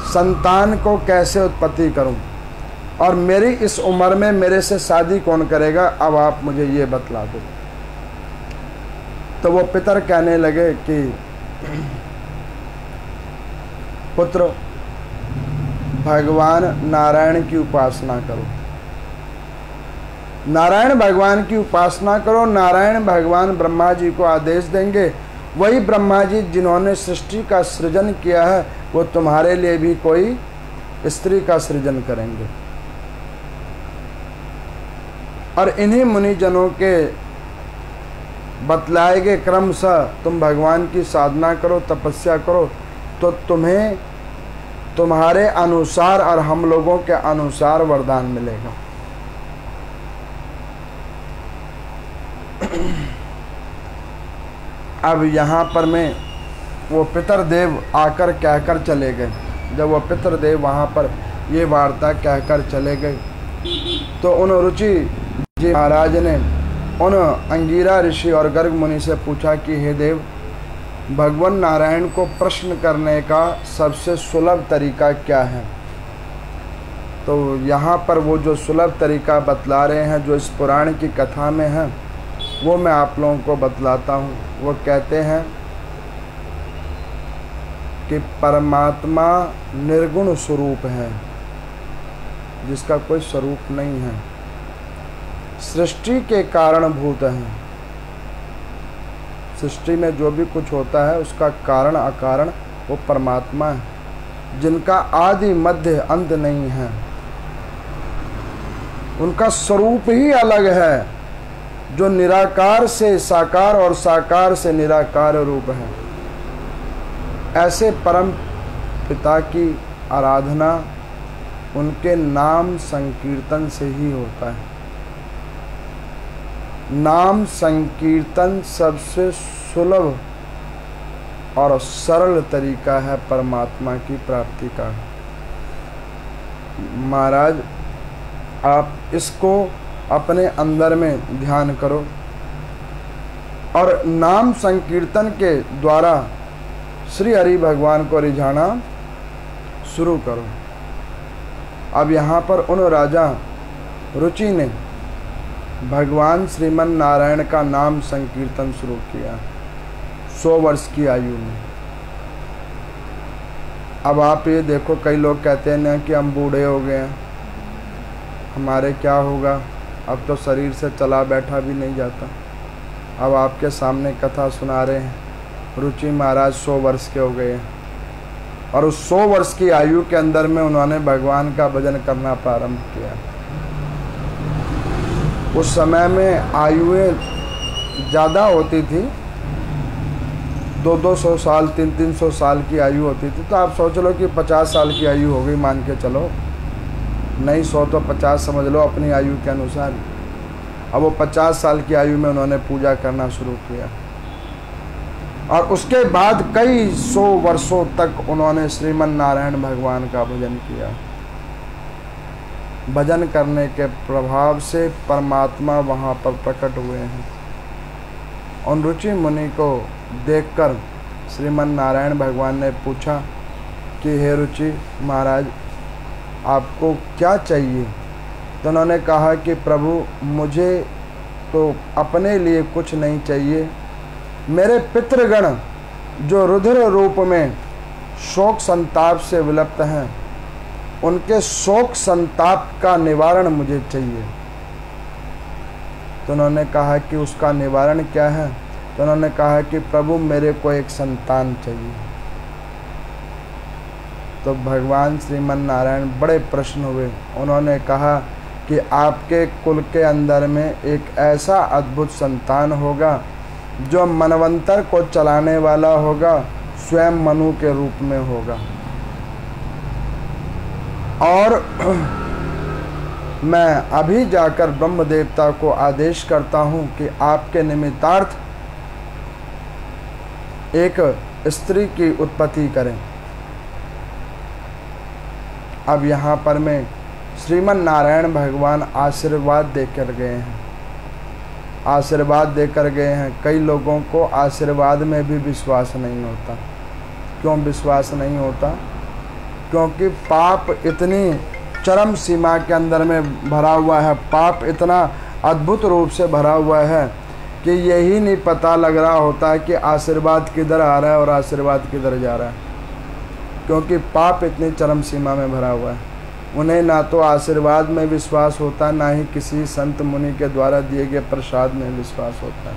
S1: संतान को कैसे उत्पत्ति करूं और मेरी इस उम्र में मेरे से शादी कौन करेगा, अब आप मुझे ये बतला दो। तो वो पितर कहने लगे कि पुत्र भगवान नारायण की उपासना करो, नारायण भगवान की उपासना करो। नारायण भगवान ब्रह्मा जी को आदेश देंगे, वही ब्रह्मा जी जिन्होंने सृष्टि का सृजन किया है वो तुम्हारे लिए भी कोई स्त्री का सृजन करेंगे। और इन्हीं मुनिजनों के बतलाए गए क्रम से तुम भगवान की साधना करो, तपस्या करो, तो तुम्हें तुम्हारे अनुसार और हम लोगों के अनुसार वरदान मिलेगा। अब यहाँ पर में वो पितरदेव आकर कहकर चले गए। जब वो पितरदेव वहाँ पर ये वार्ता कहकर चले गए तो उन रुचि जी महाराज ने उन अंगिरा ऋषि और गर्ग मुनि से पूछा कि हे देव, भगवान नारायण को प्रश्न करने का सबसे सुलभ तरीका क्या है। तो यहाँ पर वो जो सुलभ तरीका बतला रहे हैं, जो इस पुराण की कथा में है, वो मैं आप लोगों को बतलाता हूँ। वो कहते हैं कि परमात्मा निर्गुण स्वरूप है, जिसका कोई स्वरूप नहीं है, सृष्टि के कारणभूत है। सृष्टि में जो भी कुछ होता है उसका कारण अकारण वो परमात्मा है, जिनका आदि मध्य अंत नहीं है। उनका स्वरूप ही अलग है, जो निराकार से साकार और साकार से निराकार रूप है। ऐसे परम पिता की आराधना उनके नाम संकीर्तन से ही होता है। नाम संकीर्तन सबसे सुलभ और सरल तरीका है परमात्मा की प्राप्ति का। महाराज, आप इसको अपने अंदर में ध्यान करो और नाम संकीर्तन के द्वारा श्री हरि भगवान को रिझाना शुरू करो। अब यहाँ पर उन राजा रुचि ने भगवान श्रीमन नारायण का नाम संकीर्तन शुरू किया 100 वर्ष की आयु में। अब आप ये देखो, कई लोग कहते हैं ना कि हम बूढ़े हो गए हैं, हमारे क्या होगा, अब तो शरीर से चला बैठा भी नहीं जाता। अब आपके सामने कथा सुना रहे हैं, रुचि महाराज 100 वर्ष के हो गए हैं और उस 100 वर्ष की आयु के अंदर में उन्होंने भगवान का भजन करना प्रारंभ किया। उस समय में आयुएं ज़्यादा होती थी, 200-200 साल 300-300 साल की आयु होती थी। तो आप सोच लो कि 50 साल की आयु हो गई, मान के चलो, नहीं 100 तो 50 समझ लो अपनी आयु के अनुसार। अब वो 50 साल की आयु में उन्होंने पूजा करना शुरू किया और उसके बाद कई 100 वर्षों तक उन्होंने श्रीमन नारायण भगवान का भजन किया। भजन करने के प्रभाव से परमात्मा वहाँ पर प्रकट हुए हैं। उन रुचि मुनि को देखकर श्रीमन नारायण भगवान ने पूछा कि हे रुचि महाराज, आपको क्या चाहिए? तो उन्होंने कहा कि प्रभु, मुझे तो अपने लिए कुछ नहीं चाहिए, मेरे पितृगण जो रुधिर रूप में शोक संताप से विलप्त हैं, उनके शोक संताप का निवारण मुझे चाहिए। तो उन्होंने कहा कि उसका निवारण क्या है? तो उन्होंने कहा कि प्रभु, मेरे को एक संतान चाहिए। तो भगवान श्रीमन नारायण बड़े प्रसन्न हुए। उन्होंने कहा कि आपके कुल के अंदर में एक ऐसा अद्भुत संतान होगा जो मनवंतर को चलाने वाला होगा, स्वयं मनु के रूप में होगा। और मैं अभी जाकर ब्रह्म देवता को आदेश करता हूँ कि आपके निमित्तार्थ एक स्त्री की उत्पत्ति करें। अब यहाँ पर मैं श्रीमन नारायण भगवान आशीर्वाद देकर गए हैं, आशीर्वाद देकर गए हैं। कई लोगों को आशीर्वाद में भी विश्वास नहीं होता। क्यों विश्वास नहीं होता? क्योंकि पाप इतनी चरम सीमा के अंदर में भरा हुआ है, पाप इतना अद्भुत रूप से भरा हुआ है कि यही नहीं पता लग रहा होता है कि आशीर्वाद किधर आ रहा है और आशीर्वाद किधर जा रहा है, क्योंकि पाप इतनी चरम सीमा में भरा हुआ है। उन्हें ना तो आशीर्वाद में विश्वास होता, ना ही किसी संत मुनि के द्वारा दिए गए प्रसाद में विश्वास होता है,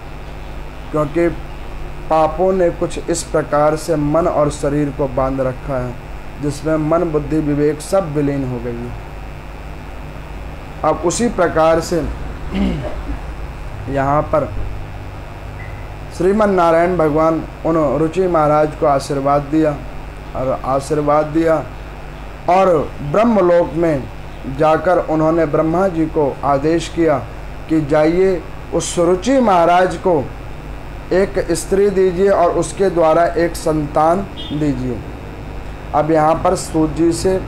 S1: क्योंकि पापों ने कुछ इस प्रकार से मन और शरीर को बांध रखा है, जिसमें मन बुद्धि विवेक सब विलीन हो गई है। अब उसी प्रकार से यहाँ पर श्रीमन नारायण भगवान उन रुचि महाराज को आशीर्वाद दिया और ब्रह्मलोक में जाकर उन्होंने ब्रह्मा जी को आदेश किया कि जाइए उस रुचि महाराज को एक स्त्री दीजिए और उसके द्वारा एक संतान दीजिए। अब यहाँ पर सूत जी से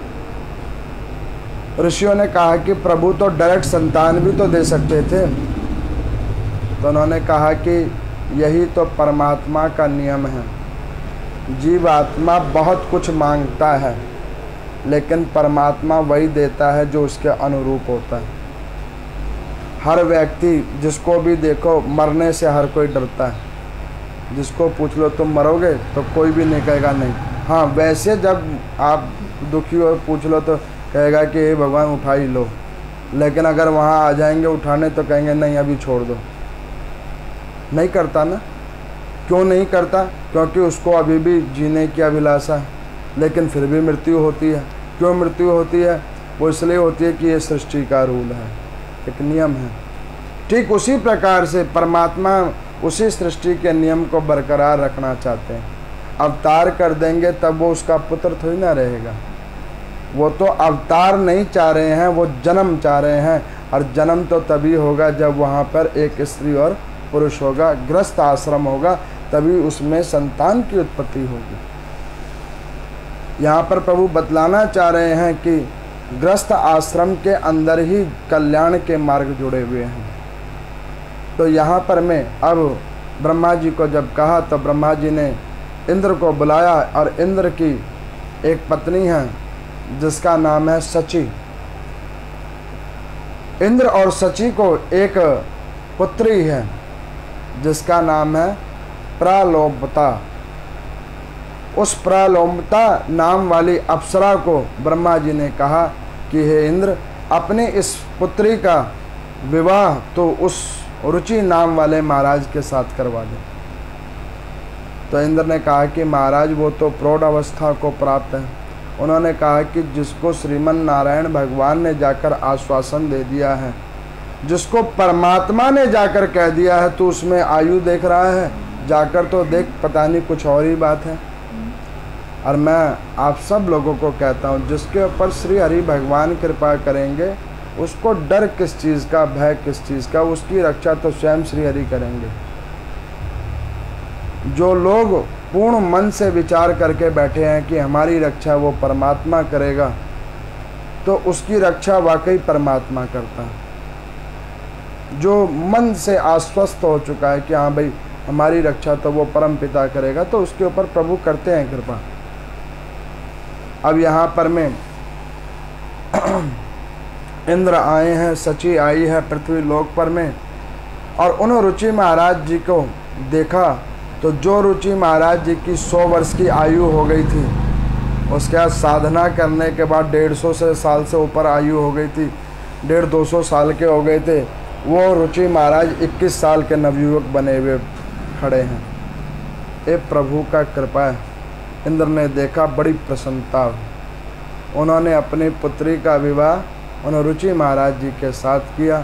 S1: ऋषियों ने कहा कि प्रभु तो डायरेक्ट संतान भी तो दे सकते थे। तो उन्होंने कहा कि यही तो परमात्मा का नियम है, जीवात्मा बहुत कुछ मांगता है लेकिन परमात्मा वही देता है जो उसके अनुरूप होता है। हर व्यक्ति, जिसको भी देखो, मरने से हर कोई डरता है। जिसको पूछ लो तुम मरोगे तो कोई भी नहीं कहेगा नहीं। हाँ, वैसे जब आप दुखी हो पूछ लो तो कहेगा कि हे भगवान उठा ही लो, लेकिन अगर वहाँ आ जाएंगे उठाने तो कहेंगे नहीं अभी छोड़ दो। नहीं करता ना। क्यों नहीं करता? क्योंकि उसको अभी भी जीने की अभिलाषा है, लेकिन फिर भी मृत्यु होती है। क्यों मृत्यु होती है? वो इसलिए होती है कि ये सृष्टि का रूल है, एक नियम है। ठीक उसी प्रकार से परमात्मा उसी सृष्टि के नियम को बरकरार रखना चाहते हैं। अवतार कर देंगे तब वो उसका पुत्र थोड़ी ना रहेगा। वो तो अवतार नहीं चाह रहे हैं, वो जन्म चाह रहे हैं। और जन्म तो तभी होगा जब वहाँ पर एक स्त्री और पुरुष होगा, गृहस्थ आश्रम होगा, तभी उसमें संतान की उत्पत्ति होगी। यहाँ पर प्रभु बतलाना चाह रहे हैं कि गृहस्थ आश्रम के अंदर ही कल्याण के मार्ग जुड़े हुए हैं। तो यहाँ पर मैं अब ब्रह्मा जी को जब कहा तो ब्रह्मा जी ने इंद्र को बुलाया, और इंद्र की एक पत्नी है जिसका नाम है सची। इंद्र और सची को एक पुत्री है जिसका नाम है प्रलोभता। उस प्रलोभता नाम वाली अप्सरा को ब्रह्मा जी ने कहा कि हे इंद्र, अपने इस पुत्री का विवाह तो उस रुचि नाम वाले महाराज के साथ करवा दे। तो इंद्र ने कहा कि महाराज वो तो प्रौढ़ अवस्था को प्राप्त है। उन्होंने कहा कि जिसको श्रीमन नारायण भगवान ने जाकर आश्वासन दे दिया है, जिसको परमात्मा ने जाकर कह दिया है, तो उसमें आयु देख रहा है, जाकर तो देख, पता नहीं कुछ और ही बात है। और मैं आप सब लोगों को कहता हूँ, जिसके ऊपर श्री हरि भगवान कृपा करेंगे उसको डर किस चीज़ का, भय किस चीज़ का, उसकी रक्षा तो स्वयं श्री हरि करेंगे। जो लोग पूर्ण मन से विचार करके बैठे हैं कि हमारी रक्षा वो परमात्मा करेगा, तो उसकी रक्षा वाकई परमात्मा करता है। जो मन से आश्वस्त हो चुका है कि हाँ भाई हमारी रक्षा तो वो परम पिता करेगा, तो उसके ऊपर प्रभु करते हैं कृपा। अब यहाँ पर में इंद्र आए हैं, सची आई है पृथ्वी लोक पर में, और उन रुचि महाराज जी को देखा तो जो रुचि महाराज जी की 100 वर्ष की आयु हो गई थी, उसके बाद साधना करने के बाद 150 साल से ऊपर आयु हो गई थी, 150-200 साल के हो गए थे, वो रुचि महाराज 21 साल के नवयुवक बने हुए खड़े हैं। ये प्रभु का कृपा है। इंद्र ने देखा, बड़ी प्रसन्नता। उन्होंने अपनी पुत्री का विवाह उन रुचि महाराज जी के साथ किया,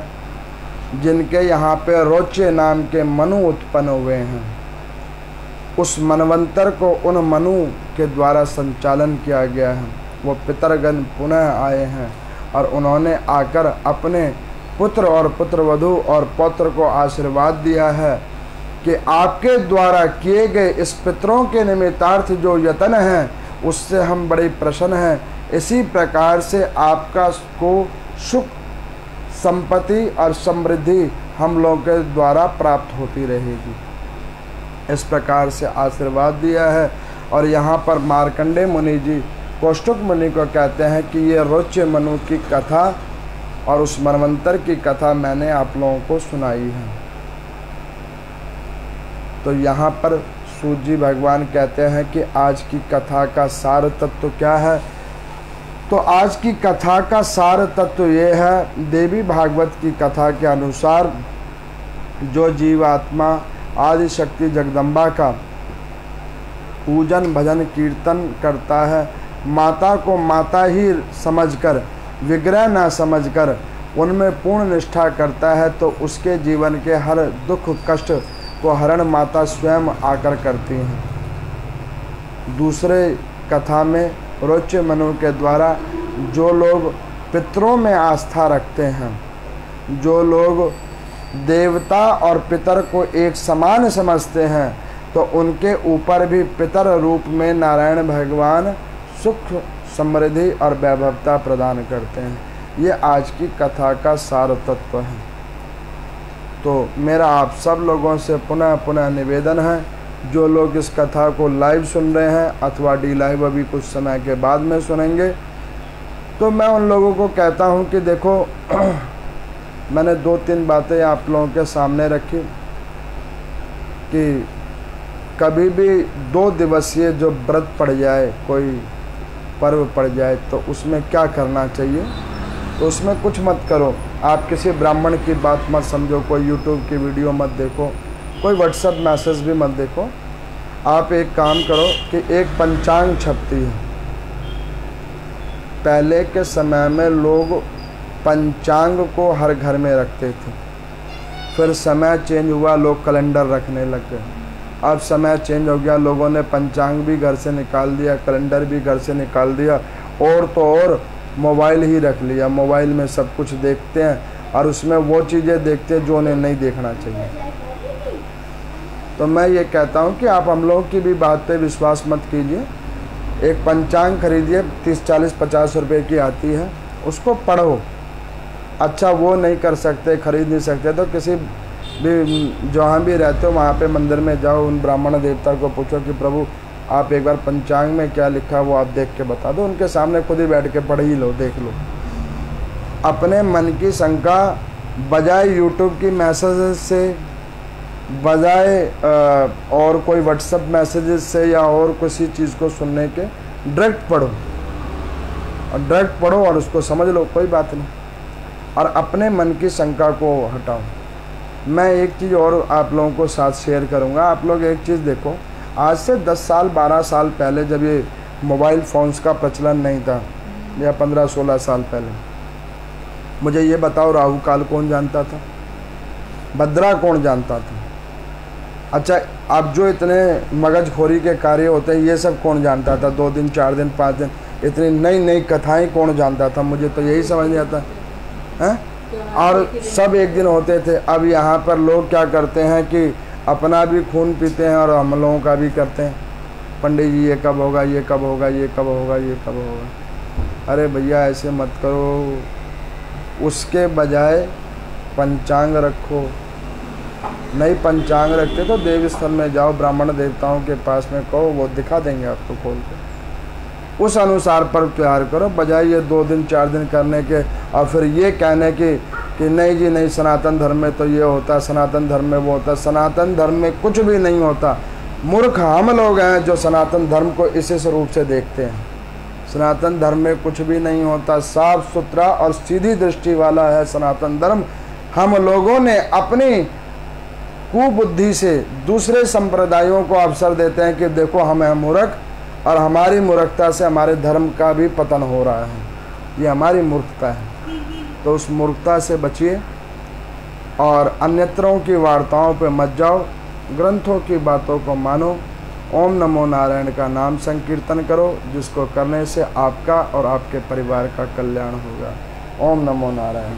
S1: जिनके यहाँ पे रोच्य नाम के मनु उत्पन्न हुए हैं। उस मनवंतर को उन मनु के द्वारा संचालन किया गया है। वो पितरगण पुनः आए हैं और उन्होंने आकर अपने पुत्र और पुत्रवधू और पौत्र को आशीर्वाद दिया है कि आपके द्वारा किए गए इस पितरों के निमित्तार्थ जो यत्न हैं उससे हम बड़े प्रसन्न हैं। इसी प्रकार से आपका को सुख, संपत्ति और समृद्धि हम लोगों के द्वारा प्राप्त होती रहेगी। इस प्रकार से आशीर्वाद दिया है। और यहाँ पर मार्कंडेय मुनि जी कौष्टुक मुनि को कहते हैं कि ये रोच्य मनु की कथा और उस मनवंतर की कथा मैंने आप लोगों को सुनाई है। तो यहाँ पर सूत जी भगवान कहते हैं कि आज की कथा का सार तत्व क्या है। तो आज की कथा का सार तत्व ये है, देवी भागवत की कथा के अनुसार जो जीवात्मा आदि शक्ति जगदम्बा का पूजन भजन कीर्तन करता है, माता को माता ही समझकर, विग्रह न समझकर उनमें पूर्ण निष्ठा करता है, तो उसके जीवन के हर दुख कष्ट को हरण माता स्वयं आकर करती हैं। दूसरे कथा में रोच्य मनु के द्वारा जो लोग पितरों में आस्था रखते हैं, जो लोग देवता और पितर को एक समान समझते हैं, तो उनके ऊपर भी पितर रूप में नारायण भगवान सुख, समृद्धि और वैभवता प्रदान करते हैं। ये आज की कथा का सार तत्व है। तो मेरा आप सब लोगों से पुनः पुनः निवेदन है, जो लोग इस कथा को लाइव सुन रहे हैं अथवा डी लाइव अभी कुछ समय के बाद में सुनेंगे, तो मैं उन लोगों को कहता हूं कि देखो मैंने 2-3 बातें आप लोगों के सामने रखी कि कभी भी 2 दिवसीय जो व्रत पड़ जाए, कोई पर्व पड़ जाए, तो उसमें क्या करना चाहिए। तो उसमें कुछ मत करो, आप किसी ब्राह्मण की बात मत समझो, कोई यूट्यूब की वीडियो मत देखो, कोई व्हाट्सएप मैसेज भी मत देखो। आप एक काम करो कि एक पंचांग छपती है। पहले के समय में लोग पंचांग को हर घर में रखते थे, फिर समय चेंज हुआ, लोग कैलेंडर रखने लग गए। अब समय चेंज हो गया, लोगों ने पंचांग भी घर से निकाल दिया, कैलेंडर भी घर से निकाल दिया, और तो और मोबाइल ही रख लिया। मोबाइल में सब कुछ देखते हैं और उसमें वो चीज़ें देखते हैं जो उन्हें नहीं देखना चाहिए। तो मैं ये कहता हूँ कि आप हम लोगों की भी बात पे विश्वास मत कीजिए। एक पंचांग खरीदिए, 30, 40, 50 रुपए की आती है, उसको पढ़ो। अच्छा वो नहीं कर सकते, खरीद नहीं सकते, तो किसी भी जहाँ भी रहते हो वहाँ पे मंदिर में जाओ, उन ब्राह्मण देवता को पूछो कि प्रभु आप एक बार पंचांग में क्या लिखा वो आप देख के बता दो। उनके सामने खुद ही बैठ के पढ़ ही लो, देख लो। अपने मन की शंका बजाय यूट्यूब की मैसेज से, बजाय और कोई व्हाट्सएप मैसेजेस से या और किसी चीज़ को सुनने के, डायरेक्ट पढ़ो, और डायरेक्ट पढ़ो और उसको समझ लो, कोई बात नहीं, और अपने मन की शंका को हटाओ। मैं एक चीज़ और आप लोगों को साथ शेयर करूंगा। आप लोग एक चीज़ देखो, आज से 10 साल 12 साल पहले जब ये मोबाइल फ़ोन्स का प्रचलन नहीं था, या 15-16 साल पहले, मुझे ये बताओ राहु काल कौन जानता था? भद्रा कौन जानता था? अच्छा, अब जो इतने मगजखोरी के कार्य होते हैं ये सब कौन जानता था? 2 दिन 4 दिन 5 दिन इतनी नई नई कथाएं कौन जानता था? मुझे तो यही समझ नहीं आता है। और सब एक दिन होते थे। अब यहाँ पर लोग क्या करते हैं कि अपना भी खून पीते हैं और हम लोगों का भी करते हैं। पंडित जी ये कब होगा, ये कब होगा, ये कब होगा, ये कब होगा। अरे भैया ऐसे मत करो। उसके बजाय पंचांग रखो। नहीं पंचांग रखते तो देव स्थल में जाओ, ब्राह्मण देवताओं के पास में कहो, वो दिखा देंगे आपको खोल के। उस अनुसार पर्व त्योहार करो, बजाय ये 2 दिन 4 दिन करने के और फिर ये कहने कि नहीं जी नहीं, सनातन धर्म में तो ये होता, सनातन धर्म में वो होता। सनातन धर्म में कुछ भी नहीं होता। मूर्ख हम लोग हैं जो सनातन धर्म को इसी स्वरूप से देखते हैं। सनातन धर्म में कुछ भी नहीं होता, साफ सुथरा और सीधी दृष्टि वाला है सनातन धर्म। हम लोगों ने अपनी कुबुद्धि से दूसरे संप्रदायों को अवसर देते हैं कि देखो हम हैं मूर्ख, और हमारी मूर्खता से हमारे धर्म का भी पतन हो रहा है। ये हमारी मूर्खता है। तो उस मूर्खता से बचिए और अन्यत्रों की वार्ताओं पे मत जाओ, ग्रंथों की बातों को मानो। ओम नमो नारायण का नाम संकीर्तन करो, जिसको करने से आपका और आपके परिवार का कल्याण होगा। ओम नमो नारायण।